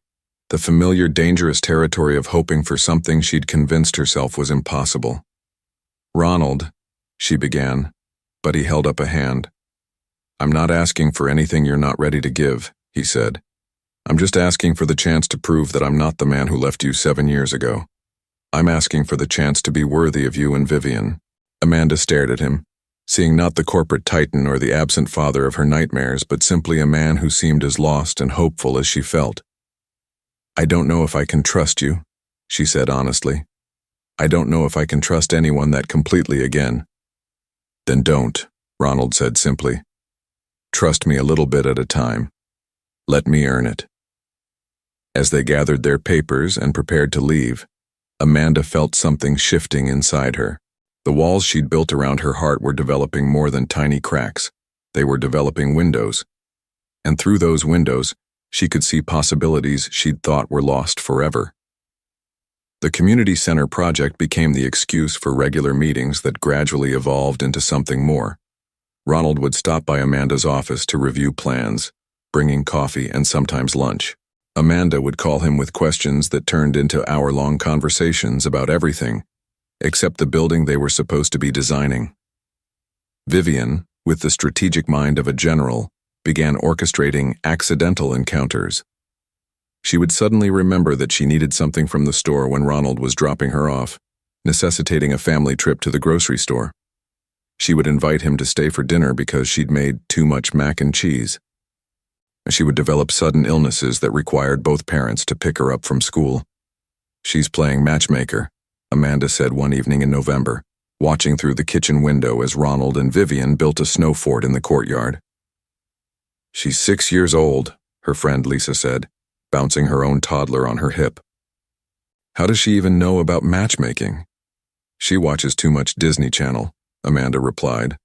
the familiar dangerous territory of hoping for something she'd convinced herself was impossible. "Ronald," she began, but he held up a hand. "I'm not asking for anything you're not ready to give," he said. "I'm just asking for the chance to prove that I'm not the man who left you 7 years ago. I'm asking for the chance to be worthy of you and Vivian." Amanda stared at him, seeing not the corporate titan or the absent father of her nightmares, but simply a man who seemed as lost and hopeful as she felt. "I don't know if I can trust you," she said honestly. "I don't know if I can trust anyone that completely again." "Then don't," Ronald said simply. "Trust me a little bit at a time. Let me earn it." As they gathered their papers and prepared to leave, Amanda felt something shifting inside her. The walls she'd built around her heart were developing more than tiny cracks. They were developing windows. And through those windows, she could see possibilities she'd thought were lost forever. The community center project became the excuse for regular meetings that gradually evolved into something more. Ronald would stop by Amanda's office to review plans, bringing coffee and sometimes lunch. Amanda would call him with questions that turned into hour-long conversations about everything, except the building they were supposed to be designing. Vivian, with the strategic mind of a general, began orchestrating accidental encounters. She would suddenly remember that she needed something from the store when Ronald was dropping her off, necessitating a family trip to the grocery store. She would invite him to stay for dinner because she'd made too much mac and cheese. She would develop sudden illnesses that required both parents to pick her up from school. "She's playing matchmaker," Amanda said one evening in November, watching through the kitchen window as Ronald and Vivian built a snow fort in the courtyard. "She's 6 years old," her friend Lisa said, bouncing her own toddler on her hip. "How does she even know about matchmaking?" "She watches too much Disney Channel," Amanda replied,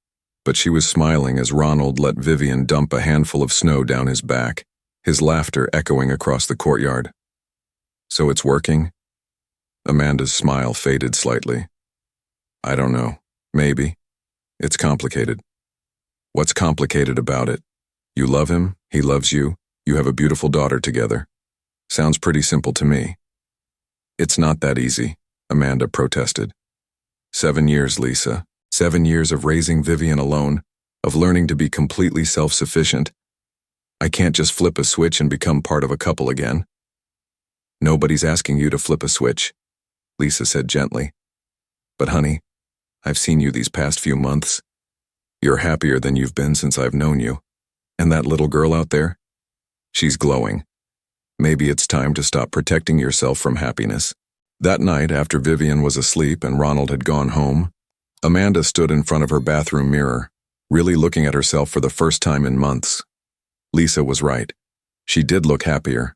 but she was smiling as Ronald let Vivian dump a handful of snow down his back, his laughter echoing across the courtyard. "So it's working?" Amanda's smile faded slightly. "I don't know. Maybe. It's complicated." "What's complicated about it? You love him, he loves you, you have a beautiful daughter together. Sounds pretty simple to me." "It's not that easy," Amanda protested. 7 years, Lisa. 7 years of raising Vivian alone, of learning to be completely self-sufficient. I can't just flip a switch and become part of a couple again." "Nobody's asking you to flip a switch. Lisa said gently. But honey, I've seen you these past few months. You're happier than you've been since I've known you. And that little girl out there? She's glowing. Maybe it's time to stop protecting yourself from happiness. That night, after Vivian was asleep and Ronald had gone home, Amanda stood in front of her bathroom mirror, really looking at herself for the first time in months. Lisa was right. She did look happier.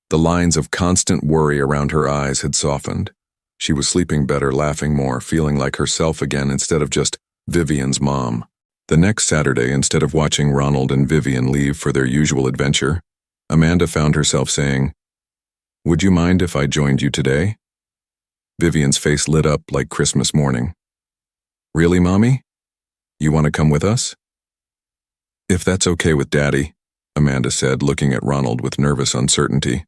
The lines of constant worry around her eyes had softened. She was sleeping better, laughing more, feeling like herself again instead of just Vivian's mom. The next Saturday, instead of watching Ronald and Vivian leave for their usual adventure, Amanda found herself saying, "Would you mind if I joined you today?" Vivian's face lit up like Christmas morning. "Really, Mommy? You want to come with us?" "If that's okay with Daddy," Amanda said, looking at Ronald with nervous uncertainty.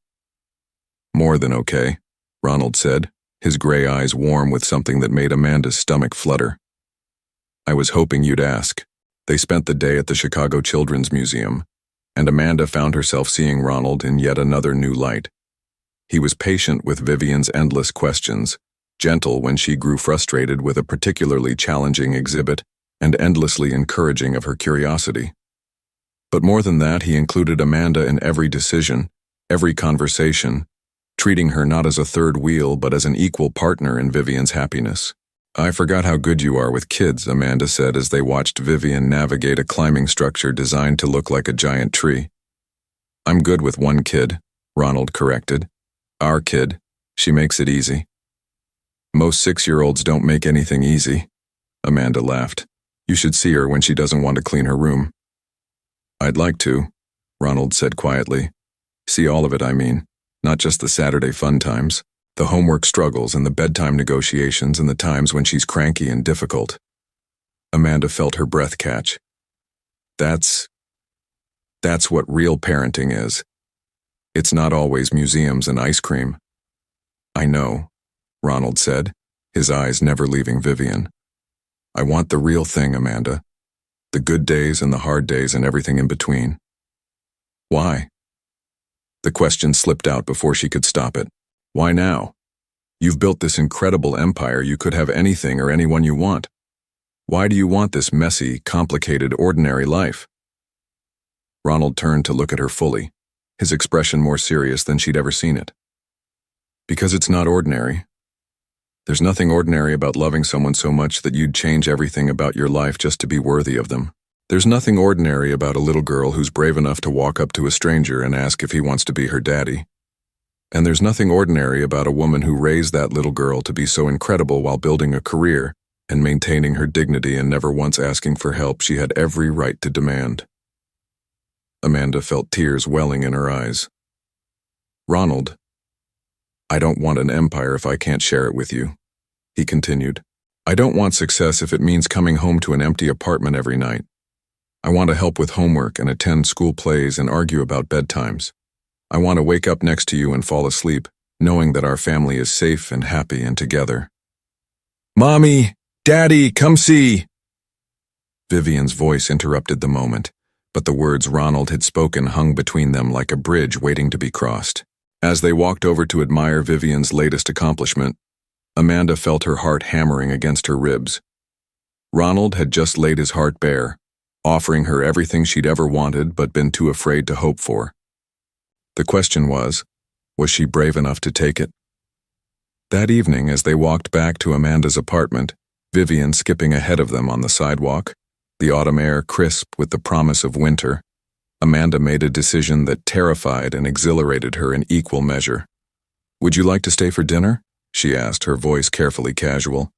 "More than okay," Ronald said, his gray eyes warm with something that made Amanda's stomach flutter. "I was hoping you'd ask." They spent the day at the Chicago Children's Museum, and Amanda found herself seeing Ronald in yet another new light. He was patient with Vivian's endless questions, gentle when she grew frustrated with a particularly challenging exhibit, and endlessly encouraging of her curiosity. But more than that, he included Amanda in every decision, every conversation, treating her not as a third wheel but as an equal partner in Vivian's happiness. "I forgot how good you are with kids," Amanda said as they watched Vivian navigate a climbing structure designed to look like a giant tree. "I'm good with one kid," Ronald corrected. "Our kid. She makes it easy." "Most 6-year-olds don't make anything easy," Amanda laughed. "You should see her when she doesn't want to clean her room." "I'd like to," Ronald said quietly. "See all of it, I mean. Not just the Saturday fun times, the homework struggles and the bedtime negotiations and the times when she's cranky and difficult." Amanda felt her breath catch. That's what real parenting is. It's not always museums and ice cream." "I know," Ronald said, his eyes never leaving Vivian. "I want the real thing, Amanda. The good days and the hard days and everything in between." "Why?" The question slipped out before she could stop it. "Why now? You've built this incredible empire. You could have anything or anyone you want. Why do you want this messy, complicated, ordinary life?" Ronald turned to look at her fully, his expression more serious than she'd ever seen it. "Because it's not ordinary. There's nothing ordinary about loving someone so much that you'd change everything about your life just to be worthy of them. There's nothing ordinary about a little girl who's brave enough to walk up to a stranger and ask if he wants to be her daddy. And there's nothing ordinary about a woman who raised that little girl to be so incredible while building a career and maintaining her dignity and never once asking for help she had every right to demand." Amanda felt tears welling in her eyes. "Ronald, I don't want an empire if I can't share it with you," he continued. "I don't want success if it means coming home to an empty apartment every night. I want to help with homework and attend school plays and argue about bedtimes. I want to wake up next to you and fall asleep, knowing that our family is safe and happy and together." "Mommy! Daddy, come see!" Vivian's voice interrupted the moment, but the words Ronald had spoken hung between them like a bridge waiting to be crossed. As they walked over to admire Vivian's latest accomplishment, Amanda felt her heart hammering against her ribs. Ronald had just laid his heart bare, offering her everything she'd ever wanted but been too afraid to hope for. The question was she brave enough to take it? That evening, as they walked back to Amanda's apartment, Vivian skipping ahead of them on the sidewalk, the autumn air crisp with the promise of winter, Amanda made a decision that terrified and exhilarated her in equal measure. "Would you like to stay for dinner?" she asked, her voice carefully casual.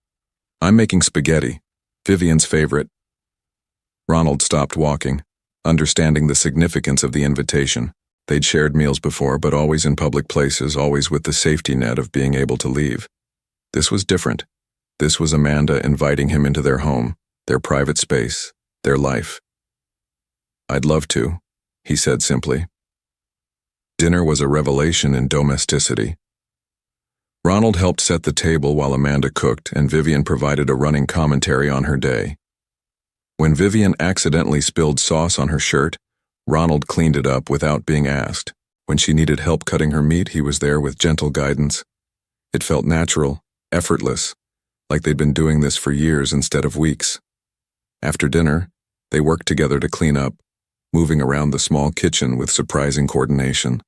"I'm making spaghetti, Vivian's favorite." Ronald stopped walking, understanding the significance of the invitation. They'd shared meals before, but always in public places, always with the safety net of being able to leave. This was different. This was Amanda inviting him into their home, their private space, their life. "I'd love to," he said simply. Dinner was a revelation in domesticity. Ronald helped set the table while Amanda cooked, and Vivian provided a running commentary on her day. When Vivian accidentally spilled sauce on her shirt, Ronald cleaned it up without being asked. When she needed help cutting her meat, he was there with gentle guidance. It felt natural, effortless, like they'd been doing this for years instead of weeks. After dinner, they worked together to clean up, moving around the small kitchen with surprising coordination.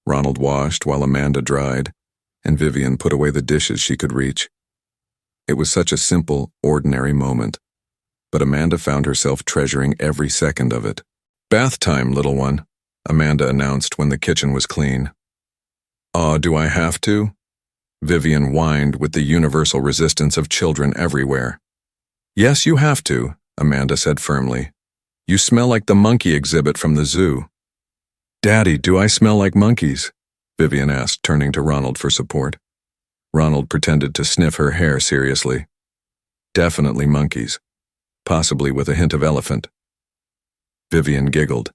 Ronald washed while Amanda dried, and Vivian put away the dishes she could reach. It was such a simple, ordinary moment, but Amanda found herself treasuring every second of it. "Bath time, little one," Amanda announced when the kitchen was clean. "Aw, do I have to?" Vivian whined with the universal resistance of children everywhere. "Yes, you have to," Amanda said firmly. "You smell like the monkey exhibit from the zoo." "Daddy, do I smell like monkeys?" Vivian asked, turning to Ronald for support. Ronald pretended to sniff her hair seriously. "Definitely monkeys. Possibly with a hint of elephant." Vivian giggled.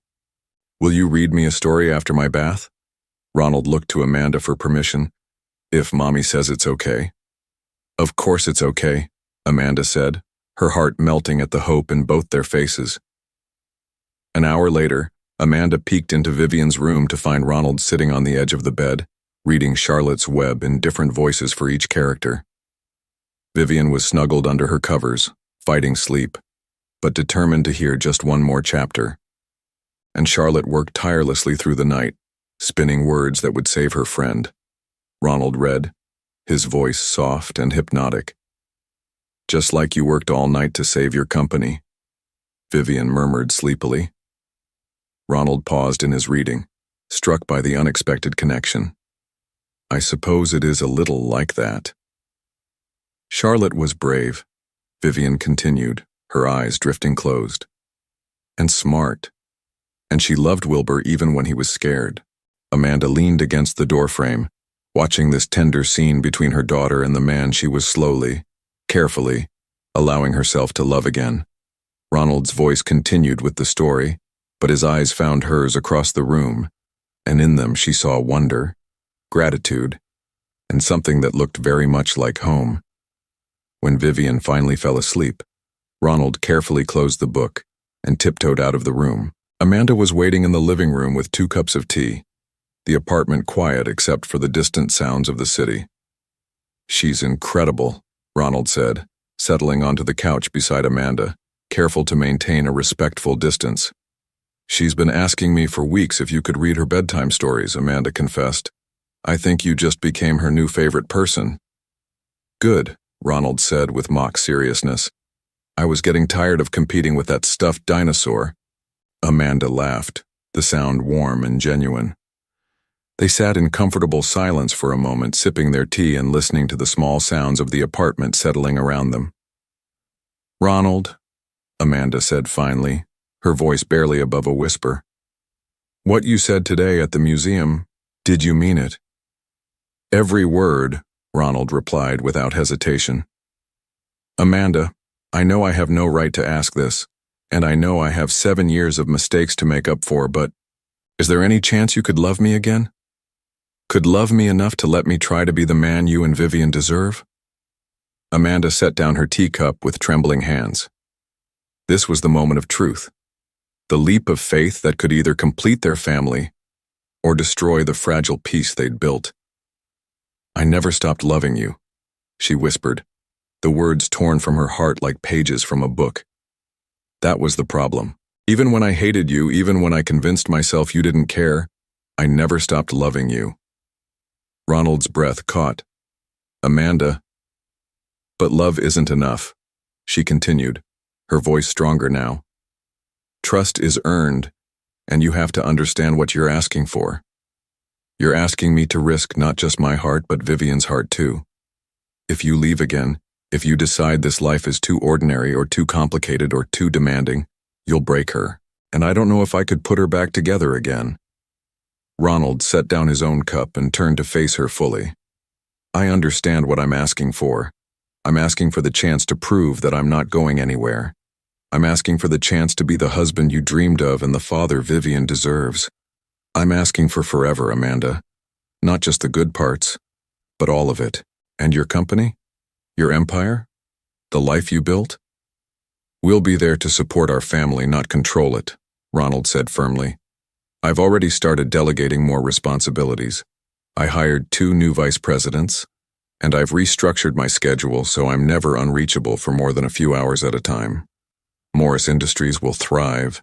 "Will you read me a story after my bath?" Ronald looked to Amanda for permission. "If Mommy says it's okay." "Of course it's okay," Amanda said, her heart melting at the hope in both their faces. An hour later, Amanda peeked into Vivian's room to find Ronald sitting on the edge of the bed, reading Charlotte's Web in different voices for each character. Vivian was snuggled under her covers, fighting sleep, but determined to hear just one more chapter. And Charlotte worked tirelessly through the night, spinning words that would save her friend. Ronald read, his voice soft and hypnotic. "Just like you worked all night to save your company," Vivian murmured sleepily. Ronald paused in his reading, struck by the unexpected connection. "I suppose it is a little like that." Charlotte was brave, Vivian continued, her eyes drifting closed. "And smart. And she loved Wilbur even when he was scared." Amanda leaned against the doorframe, watching this tender scene between her daughter and the man she was slowly, carefully, allowing herself to love again. Ronald's voice continued with the story, but his eyes found hers across the room, and in them she saw wonder, gratitude, and something that looked very much like home. When Vivian finally fell asleep, Ronald carefully closed the book and tiptoed out of the room. Amanda was waiting in the living room with 2 cups of tea, the apartment quiet except for the distant sounds of the city. "She's incredible," Ronald said, settling onto the couch beside Amanda, careful to maintain a respectful distance. "She's been asking me for weeks if you could read her bedtime stories," Amanda confessed. "I think you just became her new favorite person." "Good," Ronald said with mock seriousness. "I was getting tired of competing with that stuffed dinosaur." Amanda laughed, the sound warm and genuine. They sat in comfortable silence for a moment, sipping their tea and listening to the small sounds of the apartment settling around them. "Ronald," Amanda said finally, her voice barely above a whisper. "What you said today at the museum, did you mean it?" "Every word," Ronald replied without hesitation. "Amanda, I know I have no right to ask this, and I know I have 7 years of mistakes to make up for, but is there any chance you could love me again? Could love me enough to let me try to be the man you and Vivian deserve?" Amanda set down her teacup with trembling hands. This was the moment of truth, the leap of faith that could either complete their family or destroy the fragile peace they'd built. "I never stopped loving you," she whispered, the words torn from her heart like pages from a book. "That was the problem. Even when I hated you, even when I convinced myself you didn't care, I never stopped loving you." Ronald's breath caught. "Amanda." "But love isn't enough," she continued, her voice stronger now. "Trust is earned, and you have to understand what you're asking for. You're asking me to risk not just my heart but Vivian's heart too. If you leave again, if you decide this life is too ordinary or too complicated or too demanding, you'll break her, and I don't know if I could put her back together again." Ronald set down his own cup and turned to face her fully. "I understand what I'm asking for. I'm asking for the chance to prove that I'm not going anywhere. I'm asking for the chance to be the husband you dreamed of and the father Vivian deserves. I'm asking for forever, Amanda. Not just the good parts, but all of it. And your company? Your empire? The life you built? We'll be there to support our family, not control it," Ronald said firmly. "I've already started delegating more responsibilities. I hired 2 new vice presidents, And I've restructured my schedule so I'm never unreachable for more than a few hours at a time. Morris Industries will thrive,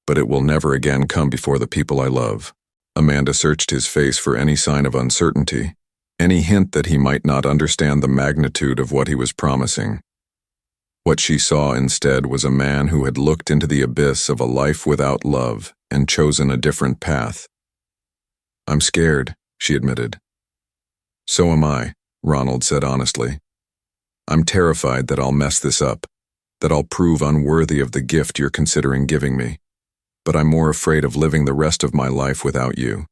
but it will never again come before the people I love. Amanda searched his face for any sign of uncertainty, any hint that he might not understand the magnitude of what he was promising. What she saw instead was a man who had looked into the abyss of a life without love and chosen a different path. "I'm scared," she admitted. "So am I," Ronald said honestly. "I'm terrified that I'll mess this up, that I'll prove unworthy of the gift you're considering giving me. But I'm more afraid of living the rest of my life without you."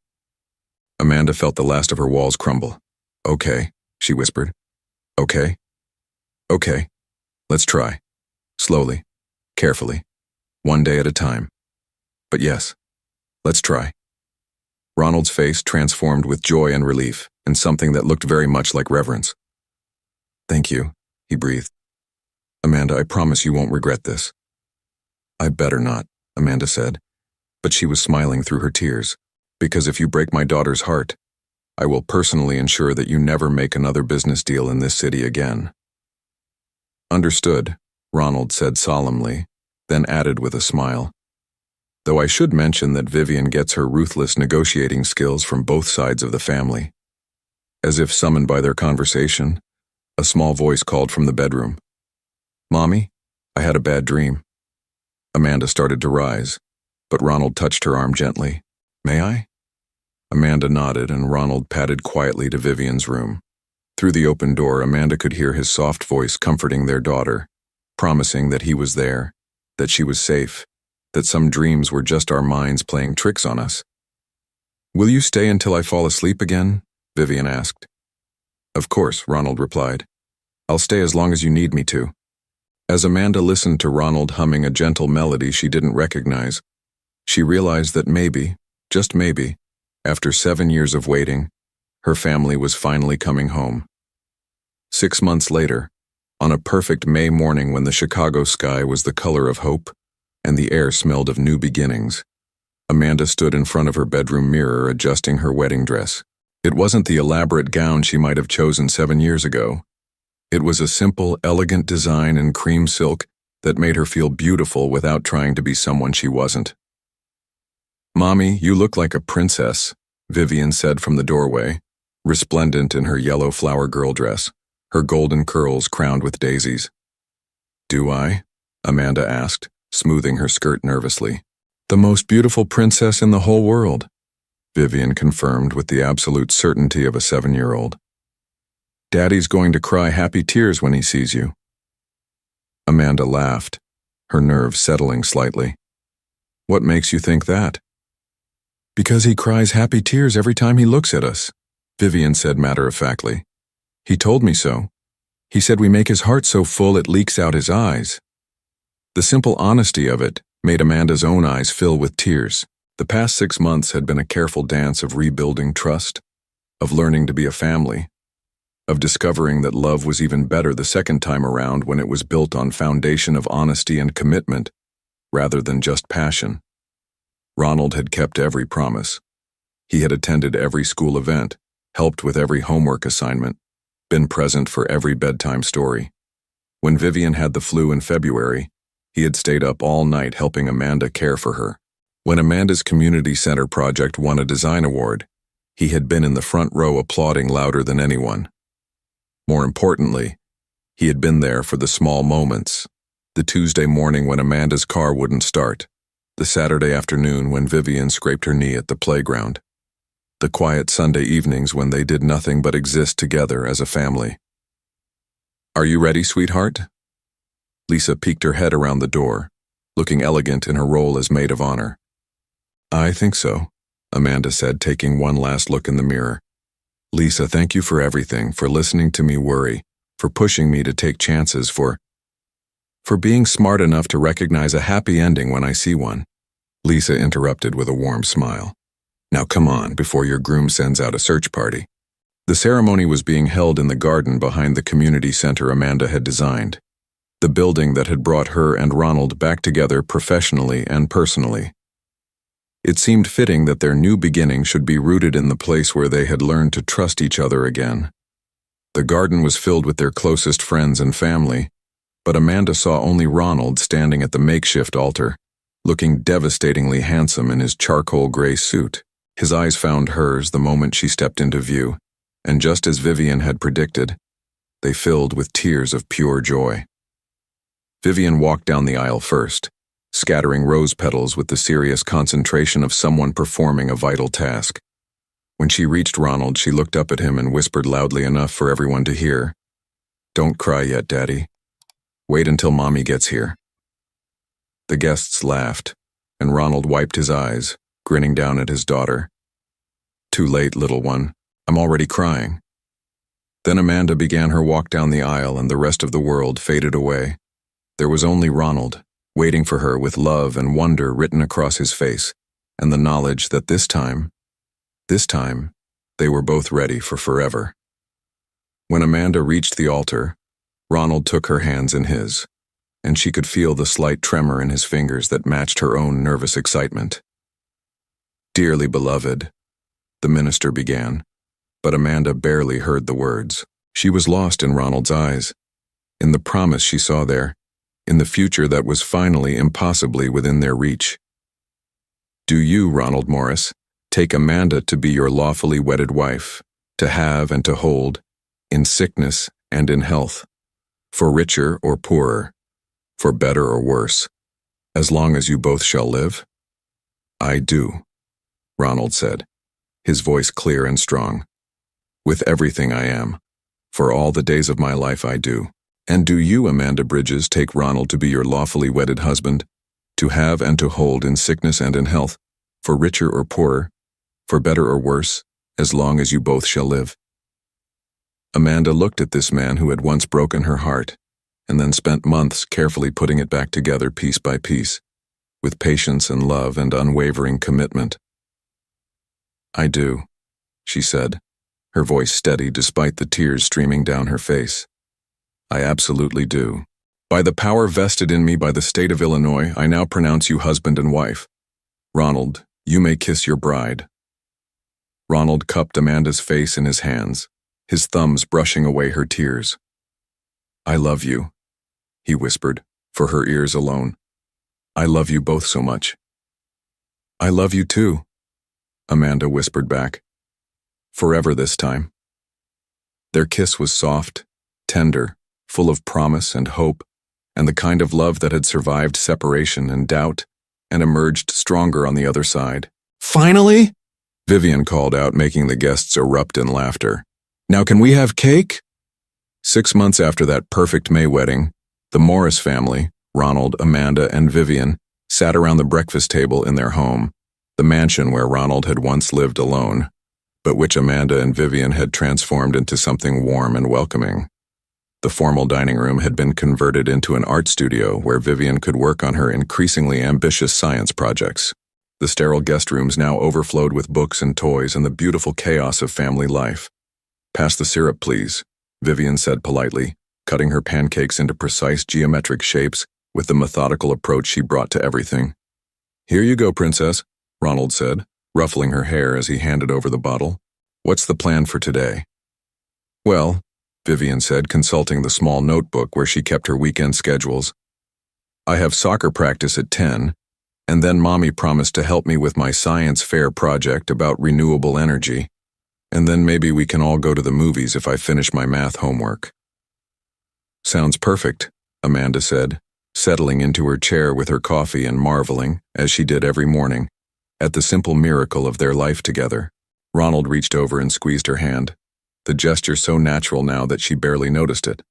Amanda felt the last of her walls crumble. "Okay," she whispered. "Okay. Okay. Let's try. Slowly. Carefully. One day at a time. But yes, let's try." Ronald's face transformed with joy and relief, and something that looked very much like reverence. "Thank you," he breathed. "Amanda, I promise you won't regret this." "I better not," Amanda said, but she was smiling through her tears. "Because if you break my daughter's heart, I will personally ensure that you never make another business deal in this city again." "Understood," Ronald said solemnly, then added with a smile. "Though I should mention that Vivian gets her ruthless negotiating skills from both sides of the family." As if summoned by their conversation, a small voice called from the bedroom. "Mommy, I had a bad dream." Amanda started to rise, but Ronald touched her arm gently. "May I?" Amanda nodded, and Ronald padded quietly to Vivian's room. Through the open door, Amanda could hear his soft voice comforting their daughter, promising that he was there, that she was safe, that some dreams were just our minds playing tricks on us. "Will you stay until I fall asleep again?" Vivian asked. "Of course," Ronald replied. "I'll stay as long as you need me to." As Amanda listened to Ronald humming a gentle melody she didn't recognize, she realized that maybe, just maybe, after 7 years of waiting, her family was finally coming home. 6 months later, on a perfect May morning when the Chicago sky was the color of hope and the air smelled of new beginnings, Amanda stood in front of her bedroom mirror adjusting her wedding dress. It wasn't the elaborate gown she might have chosen 7 years ago. It was a simple, elegant design in cream silk that made her feel beautiful without trying to be someone she wasn't. "Mommy, you look like a princess," Vivian said from the doorway, resplendent in her yellow flower girl dress, her golden curls crowned with daisies. "Do I?" Amanda asked, smoothing her skirt nervously. "The most beautiful princess in the whole world," Vivian confirmed with the absolute certainty of a 7-year-old. "Daddy's going to cry happy tears when he sees you." Amanda laughed, her nerves settling slightly. "What makes you think that?" "Because he cries happy tears every time he looks at us," Vivian said matter-of-factly. "He told me so. He said we make his heart so full it leaks out his eyes." The simple honesty of it made Amanda's own eyes fill with tears. The past 6 months had been a careful dance of rebuilding trust, of learning to be a family, of discovering that love was even better the second time around when it was built on foundation of honesty and commitment, rather than just passion. Ronald had kept every promise. He had attended every school event, helped with every homework assignment, been present for every bedtime story. When Vivian had the flu in February, he had stayed up all night helping Amanda care for her. When Amanda's community center project won a design award, he had been in the front row applauding louder than anyone. More importantly, he had been there for the small moments, the Tuesday morning when Amanda's car wouldn't start, the Saturday afternoon when Vivian scraped her knee at the playground, the quiet Sunday evenings when they did nothing but exist together as a family. "Are you ready, sweetheart?" Lisa peeked her head around the door, looking elegant in her role as maid of honor. "I think so," Amanda said, taking one last look in the mirror. "Lisa, thank you for everything, for listening to me worry, for pushing me to take chances, for being smart enough to recognize a happy ending when I see one." Lisa interrupted with a warm smile. "Now come on, before your groom sends out a search party." The ceremony was being held in the garden behind the community center Amanda had designed, the building that had brought her and Ronald back together professionally and personally. It seemed fitting that their new beginning should be rooted in the place where they had learned to trust each other again. The garden was filled with their closest friends and family, but Amanda saw only Ronald standing at the makeshift altar, looking devastatingly handsome in his charcoal gray suit. His eyes found hers the moment she stepped into view, and just as Vivian had predicted, they filled with tears of pure joy. Vivian walked down the aisle first, scattering rose petals with the serious concentration of someone performing a vital task. When she reached Ronald, she looked up at him and whispered loudly enough for everyone to hear, "Don't cry yet, Daddy. Wait until Mommy gets here." The guests laughed, and Ronald wiped his eyes, grinning down at his daughter. "Too late, little one. I'm already crying." Then Amanda began her walk down the aisle, and the rest of the world faded away. There was only Ronald, waiting for her with love and wonder written across his face, and the knowledge that this time, they were both ready for forever. When Amanda reached the altar, Ronald took her hands in his, and she could feel the slight tremor in his fingers that matched her own nervous excitement. "Dearly beloved," the minister began, but Amanda barely heard the words. She was lost in Ronald's eyes, in the promise she saw there, in the future that was finally impossibly within their reach. "Do you, Ronald Morris, take Amanda to be your lawfully wedded wife, to have and to hold, in sickness and in health, for richer or poorer, for better or worse, as long as you both shall live?" "I do," Ronald said, his voice clear and strong. "With everything I am, for all the days of my life I do." "And do you, Amanda Bridges, take Ronald to be your lawfully wedded husband, to have and to hold in sickness and in health, for richer or poorer, for better or worse, as long as you both shall live?" Amanda looked at this man who had once broken her heart, and then spent months carefully putting it back together piece by piece, with patience and love and unwavering commitment. "I do," she said, her voice steady despite the tears streaming down her face. "I absolutely do. By the power vested in me by the state of Illinois, I now pronounce you husband and wife. Ronald, you may kiss your bride." Ronald cupped Amanda's face in his hands, his thumbs brushing away her tears. "I love you," he whispered, for her ears alone. "I love you both so much." "I love you too," Amanda whispered back. "Forever this time." Their kiss was soft, tender, full of promise and hope, and the kind of love that had survived separation and doubt and emerged stronger on the other side. "Finally!" Vivian called out, making the guests erupt in laughter. "Now can we have cake?" 6 months after that perfect May wedding, the Morris family, Ronald, Amanda, and Vivian, sat around the breakfast table in their home, the mansion where Ronald had once lived alone, but which Amanda and Vivian had transformed into something warm and welcoming. The formal dining room had been converted into an art studio where Vivian could work on her increasingly ambitious science projects. The sterile guest rooms now overflowed with books and toys and the beautiful chaos of family life. "Pass the syrup, please," Vivian said politely, cutting her pancakes into precise geometric shapes with the methodical approach she brought to everything. "Here you go, Princess," Ronald said, ruffling her hair as he handed over the bottle. "What's the plan for today?" "Well," Vivian said, consulting the small notebook where she kept her weekend schedules, "I have soccer practice at 10, and then Mommy promised to help me with my science fair project about renewable energy, and then maybe we can all go to the movies if I finish my math homework." "Sounds perfect," Amanda said, settling into her chair with her coffee and marveling, as she did every morning, at the simple miracle of their life together. Ronald reached over and squeezed her hand, the gesture so natural now that she barely noticed it.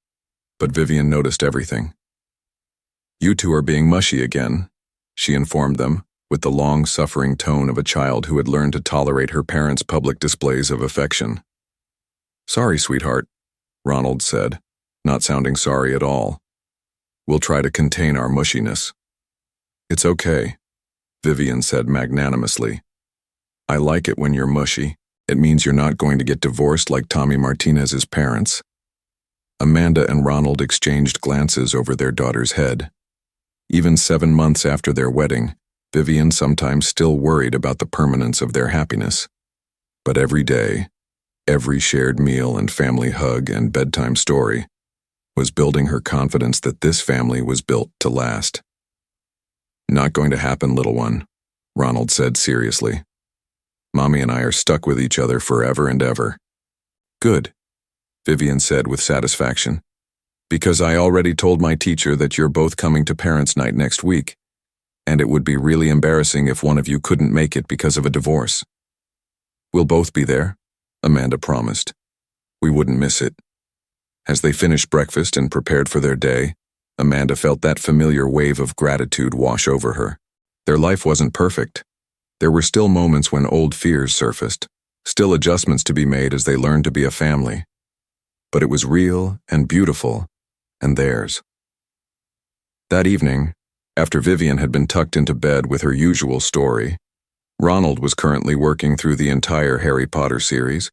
But Vivian noticed everything. "You two are being mushy again," she informed them, with the long-suffering tone of a child who had learned to tolerate her parents' public displays of affection. "Sorry, sweetheart," Ronald said, not sounding sorry at all. "We'll try to contain our mushiness." "It's okay," Vivian said magnanimously. "I like it when you're mushy. It means you're not going to get divorced like Tommy Martinez's parents." Amanda and Ronald exchanged glances over their daughter's head. Even 7 months after their wedding, Vivian sometimes still worried about the permanence of their happiness. But every day, Every shared meal and family hug and bedtime story was building her confidence that this family was built to last. "Not going to happen, little one," Ronald said seriously. "Mommy and I are stuck with each other forever and ever." "Good," Vivian said with satisfaction, "because I already told my teacher that you're both coming to parents' night next week, and it would be really embarrassing if one of you couldn't make it because of a divorce." "We'll both be there," Amanda promised. "We wouldn't miss it." As they finished breakfast and prepared for their day, Amanda felt that familiar wave of gratitude wash over her. Their life wasn't perfect. There were still moments when old fears surfaced, still adjustments to be made as they learned to be a family. But it was real and beautiful, and theirs. That evening, after Vivian had been tucked into bed with her usual story, Ronald was currently working through the entire Harry Potter series.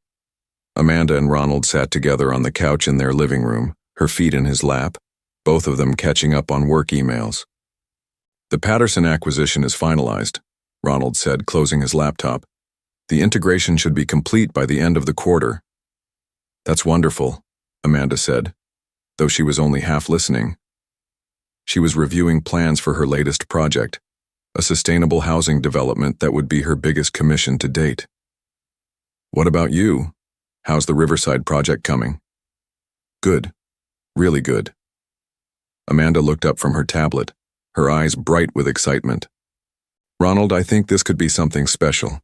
Amanda and Ronald sat together on the couch in their living room, her feet in his lap, both of them catching up on work emails. "The Patterson acquisition is finalized," Ronald said, closing his laptop. "The integration should be complete by the end of the quarter." "That's wonderful," Amanda said, though she was only half listening. She was reviewing plans for her latest project, a sustainable housing development that would be her biggest commission to date. "What about you? How's the Riverside project coming?" "Good. Really good." Amanda looked up from her tablet, her eyes bright with excitement. "Ronald, I think this could be something special.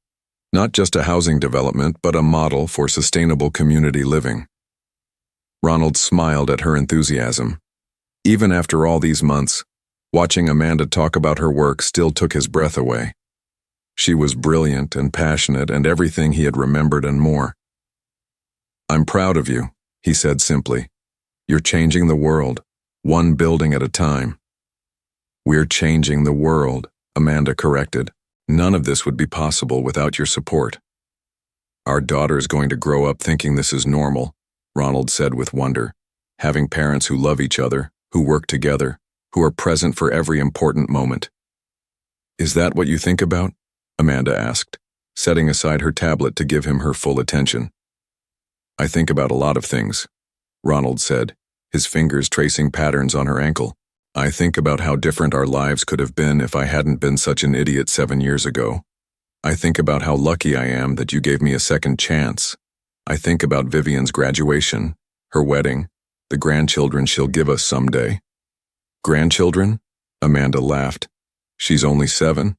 Not just a housing development, but a model for sustainable community living." Ronald smiled at her enthusiasm. Even after all these months, watching Amanda talk about her work still took his breath away. She was brilliant and passionate and everything he had remembered and more. "I'm proud of you," he said simply. "You're changing the world, one building at a time." "We're changing the world," Amanda corrected. "None of this would be possible without your support." "Our daughter's going to grow up thinking this is normal," Ronald said with wonder, "having parents who love each other, who work together, who are present for every important moment." "Is that what you think about?" Amanda asked, setting aside her tablet to give him her full attention. "I think about a lot of things," Ronald said, his fingers tracing patterns on her ankle. "I think about how different our lives could have been if I hadn't been such an idiot 7 years ago. I think about how lucky I am that you gave me a second chance. I think about Vivian's graduation, her wedding, the grandchildren she'll give us someday." "Grandchildren?" Amanda laughed. "She's only 7.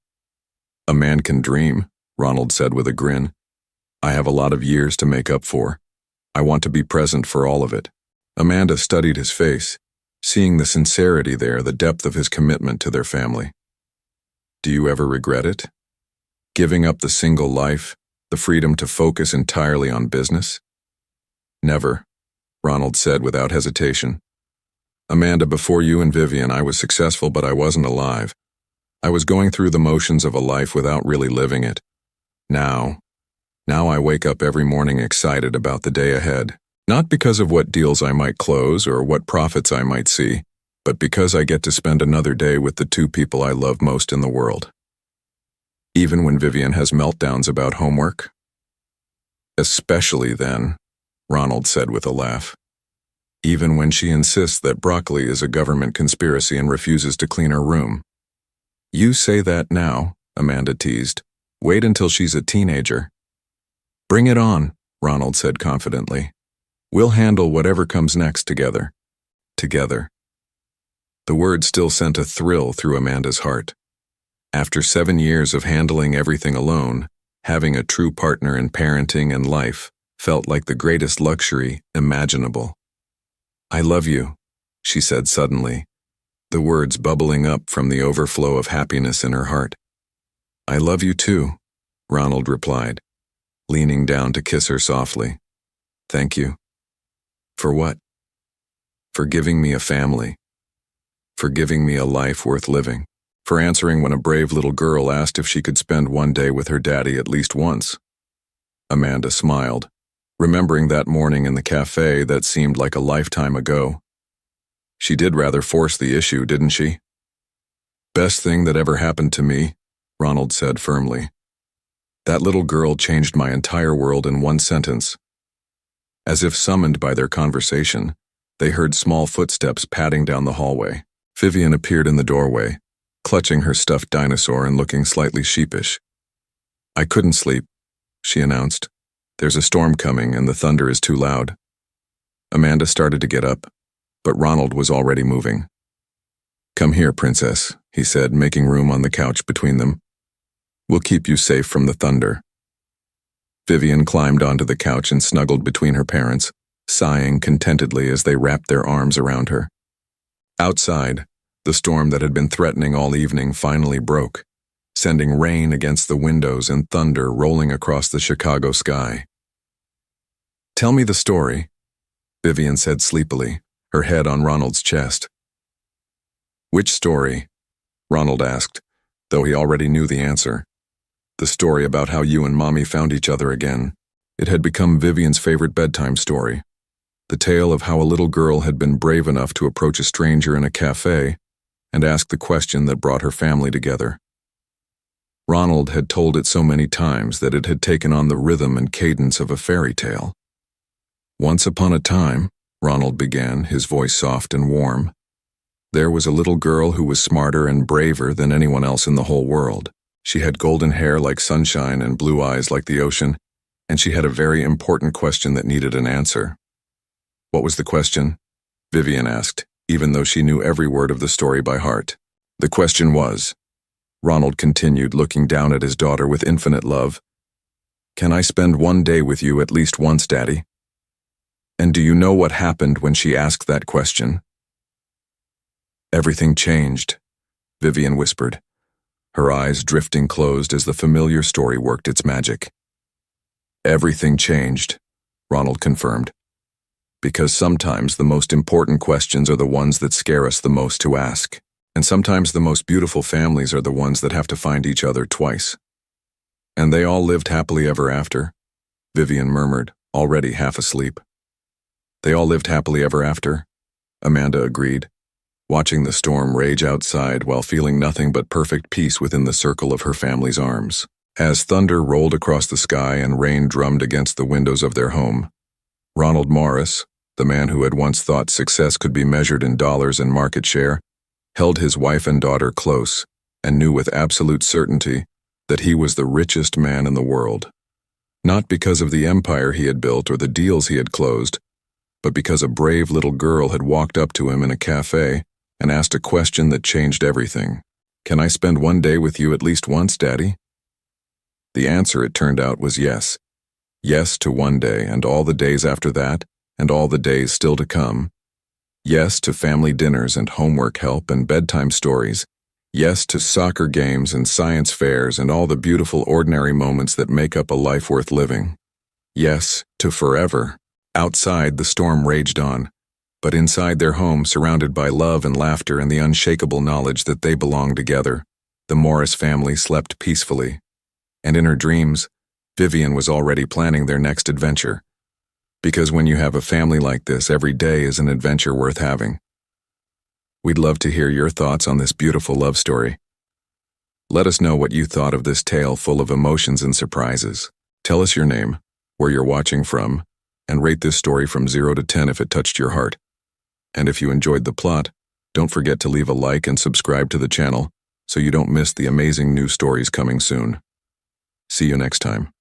"A man can dream," Ronald said with a grin. "I have a lot of years to make up for. I want to be present for all of it." Amanda studied his face, seeing the sincerity there, the depth of his commitment to their family. "Do you ever regret it? Giving up the single life, the freedom to focus entirely on business?" "Never," Ronald said without hesitation. "Amanda, before you and Vivian, I was successful, but I wasn't alive. I was going through the motions of a life without really living it. Now I wake up every morning excited about the day ahead. Not because of what deals I might close or what profits I might see, but because I get to spend another day with the 2 people I love most in the world." "Even when Vivian has meltdowns about homework?" "Especially then," Ronald said with a laugh. "Even when she insists that broccoli is a government conspiracy and refuses to clean her room." "You say that now," Amanda teased. "Wait until she's a teenager." "Bring it on," Ronald said confidently. "We'll handle whatever comes next together." Together. The word still sent a thrill through Amanda's heart. After 7 years of handling everything alone, having a true partner in parenting and life felt like the greatest luxury imaginable. "I love you," she said suddenly, the words bubbling up from the overflow of happiness in her heart. "I love you too," Ronald replied, leaning down to kiss her softly. "Thank you." "For what?" "For giving me a family. For giving me a life worth living. For answering when a brave little girl asked if she could spend one day with her daddy at least once." Amanda smiled, remembering that morning in the café that seemed like a lifetime ago. "She did rather force the issue, didn't she?" "Best thing that ever happened to me," Ronald said firmly. "That little girl changed my entire world in one sentence. As if summoned by their conversation, they heard small footsteps padding down the hallway. Vivian appeared in the doorway, clutching her stuffed dinosaur and looking slightly sheepish. "I couldn't sleep," she announced. "There's a storm coming and the thunder is too loud." Amanda started to get up, but Ronald was already moving. "Come here, princess," he said, making room on the couch between them. "We'll keep you safe from the thunder." Vivian climbed onto the couch and snuggled between her parents, sighing contentedly as they wrapped their arms around her. Outside, the storm that had been threatening all evening finally broke, sending rain against the windows and thunder rolling across the Chicago sky. "Tell me the story," Vivian said sleepily, her head on Ronald's chest. "Which story?" Ronald asked, though he already knew the answer. "The story about how you and Mommy found each other again." It had become Vivian's favorite bedtime story. The tale of how a little girl had been brave enough to approach a stranger in a café and ask the question that brought her family together. Ronald had told it so many times that it had taken on the rhythm and cadence of a fairy tale. "Once upon a time," Ronald began, his voice soft and warm, "there was a little girl who was smarter and braver than anyone else in the whole world. She had golden hair like sunshine and blue eyes like the ocean, and she had a very important question that needed an answer." "What was the question?" Vivian asked, even though she knew every word of the story by heart. "The question was," Ronald continued, looking down at his daughter with infinite love, "can I spend one day with you at least once, Daddy?" "And do you know what happened when she asked that question?" "Everything changed," Vivian whispered, her eyes drifting closed as the familiar story worked its magic. "Everything changed," Ronald confirmed, "because sometimes the most important questions are the ones that scare us the most to ask, and sometimes the most beautiful families are the ones that have to find each other twice." "And they all lived happily ever after," Vivian murmured, already half asleep. "They all lived happily ever after," Amanda agreed, watching the storm rage outside while feeling nothing but perfect peace within the circle of her family's arms. As thunder rolled across the sky and rain drummed against the windows of their home, Ronald Morris, the man who had once thought success could be measured in dollars and market share, held his wife and daughter close and knew with absolute certainty that he was the richest man in the world. Not because of the empire he had built or the deals he had closed, but because a brave little girl had walked up to him in a café and asked a question that changed everything. "Can I spend one day with you at least once, Daddy?" The answer, it turned out, was yes. Yes to one day and all the days after that and all the days still to come. Yes to family dinners and homework help and bedtime stories. Yes to soccer games and science fairs and all the beautiful ordinary moments that make up a life worth living. Yes to forever. Outside, the storm raged on, but inside their home, surrounded by love and laughter and the unshakable knowledge that they belonged together, the Morris family slept peacefully. And in her dreams, Vivian was already planning their next adventure. Because when you have a family like this, every day is an adventure worth having. We'd love to hear your thoughts on this beautiful love story. Let us know what you thought of this tale full of emotions and surprises. Tell us your name, where you're watching from, and rate this story from 0 to 10 if it touched your heart. And if you enjoyed the plot, don't forget to leave a like and subscribe to the channel so you don't miss the amazing new stories coming soon. See you next time.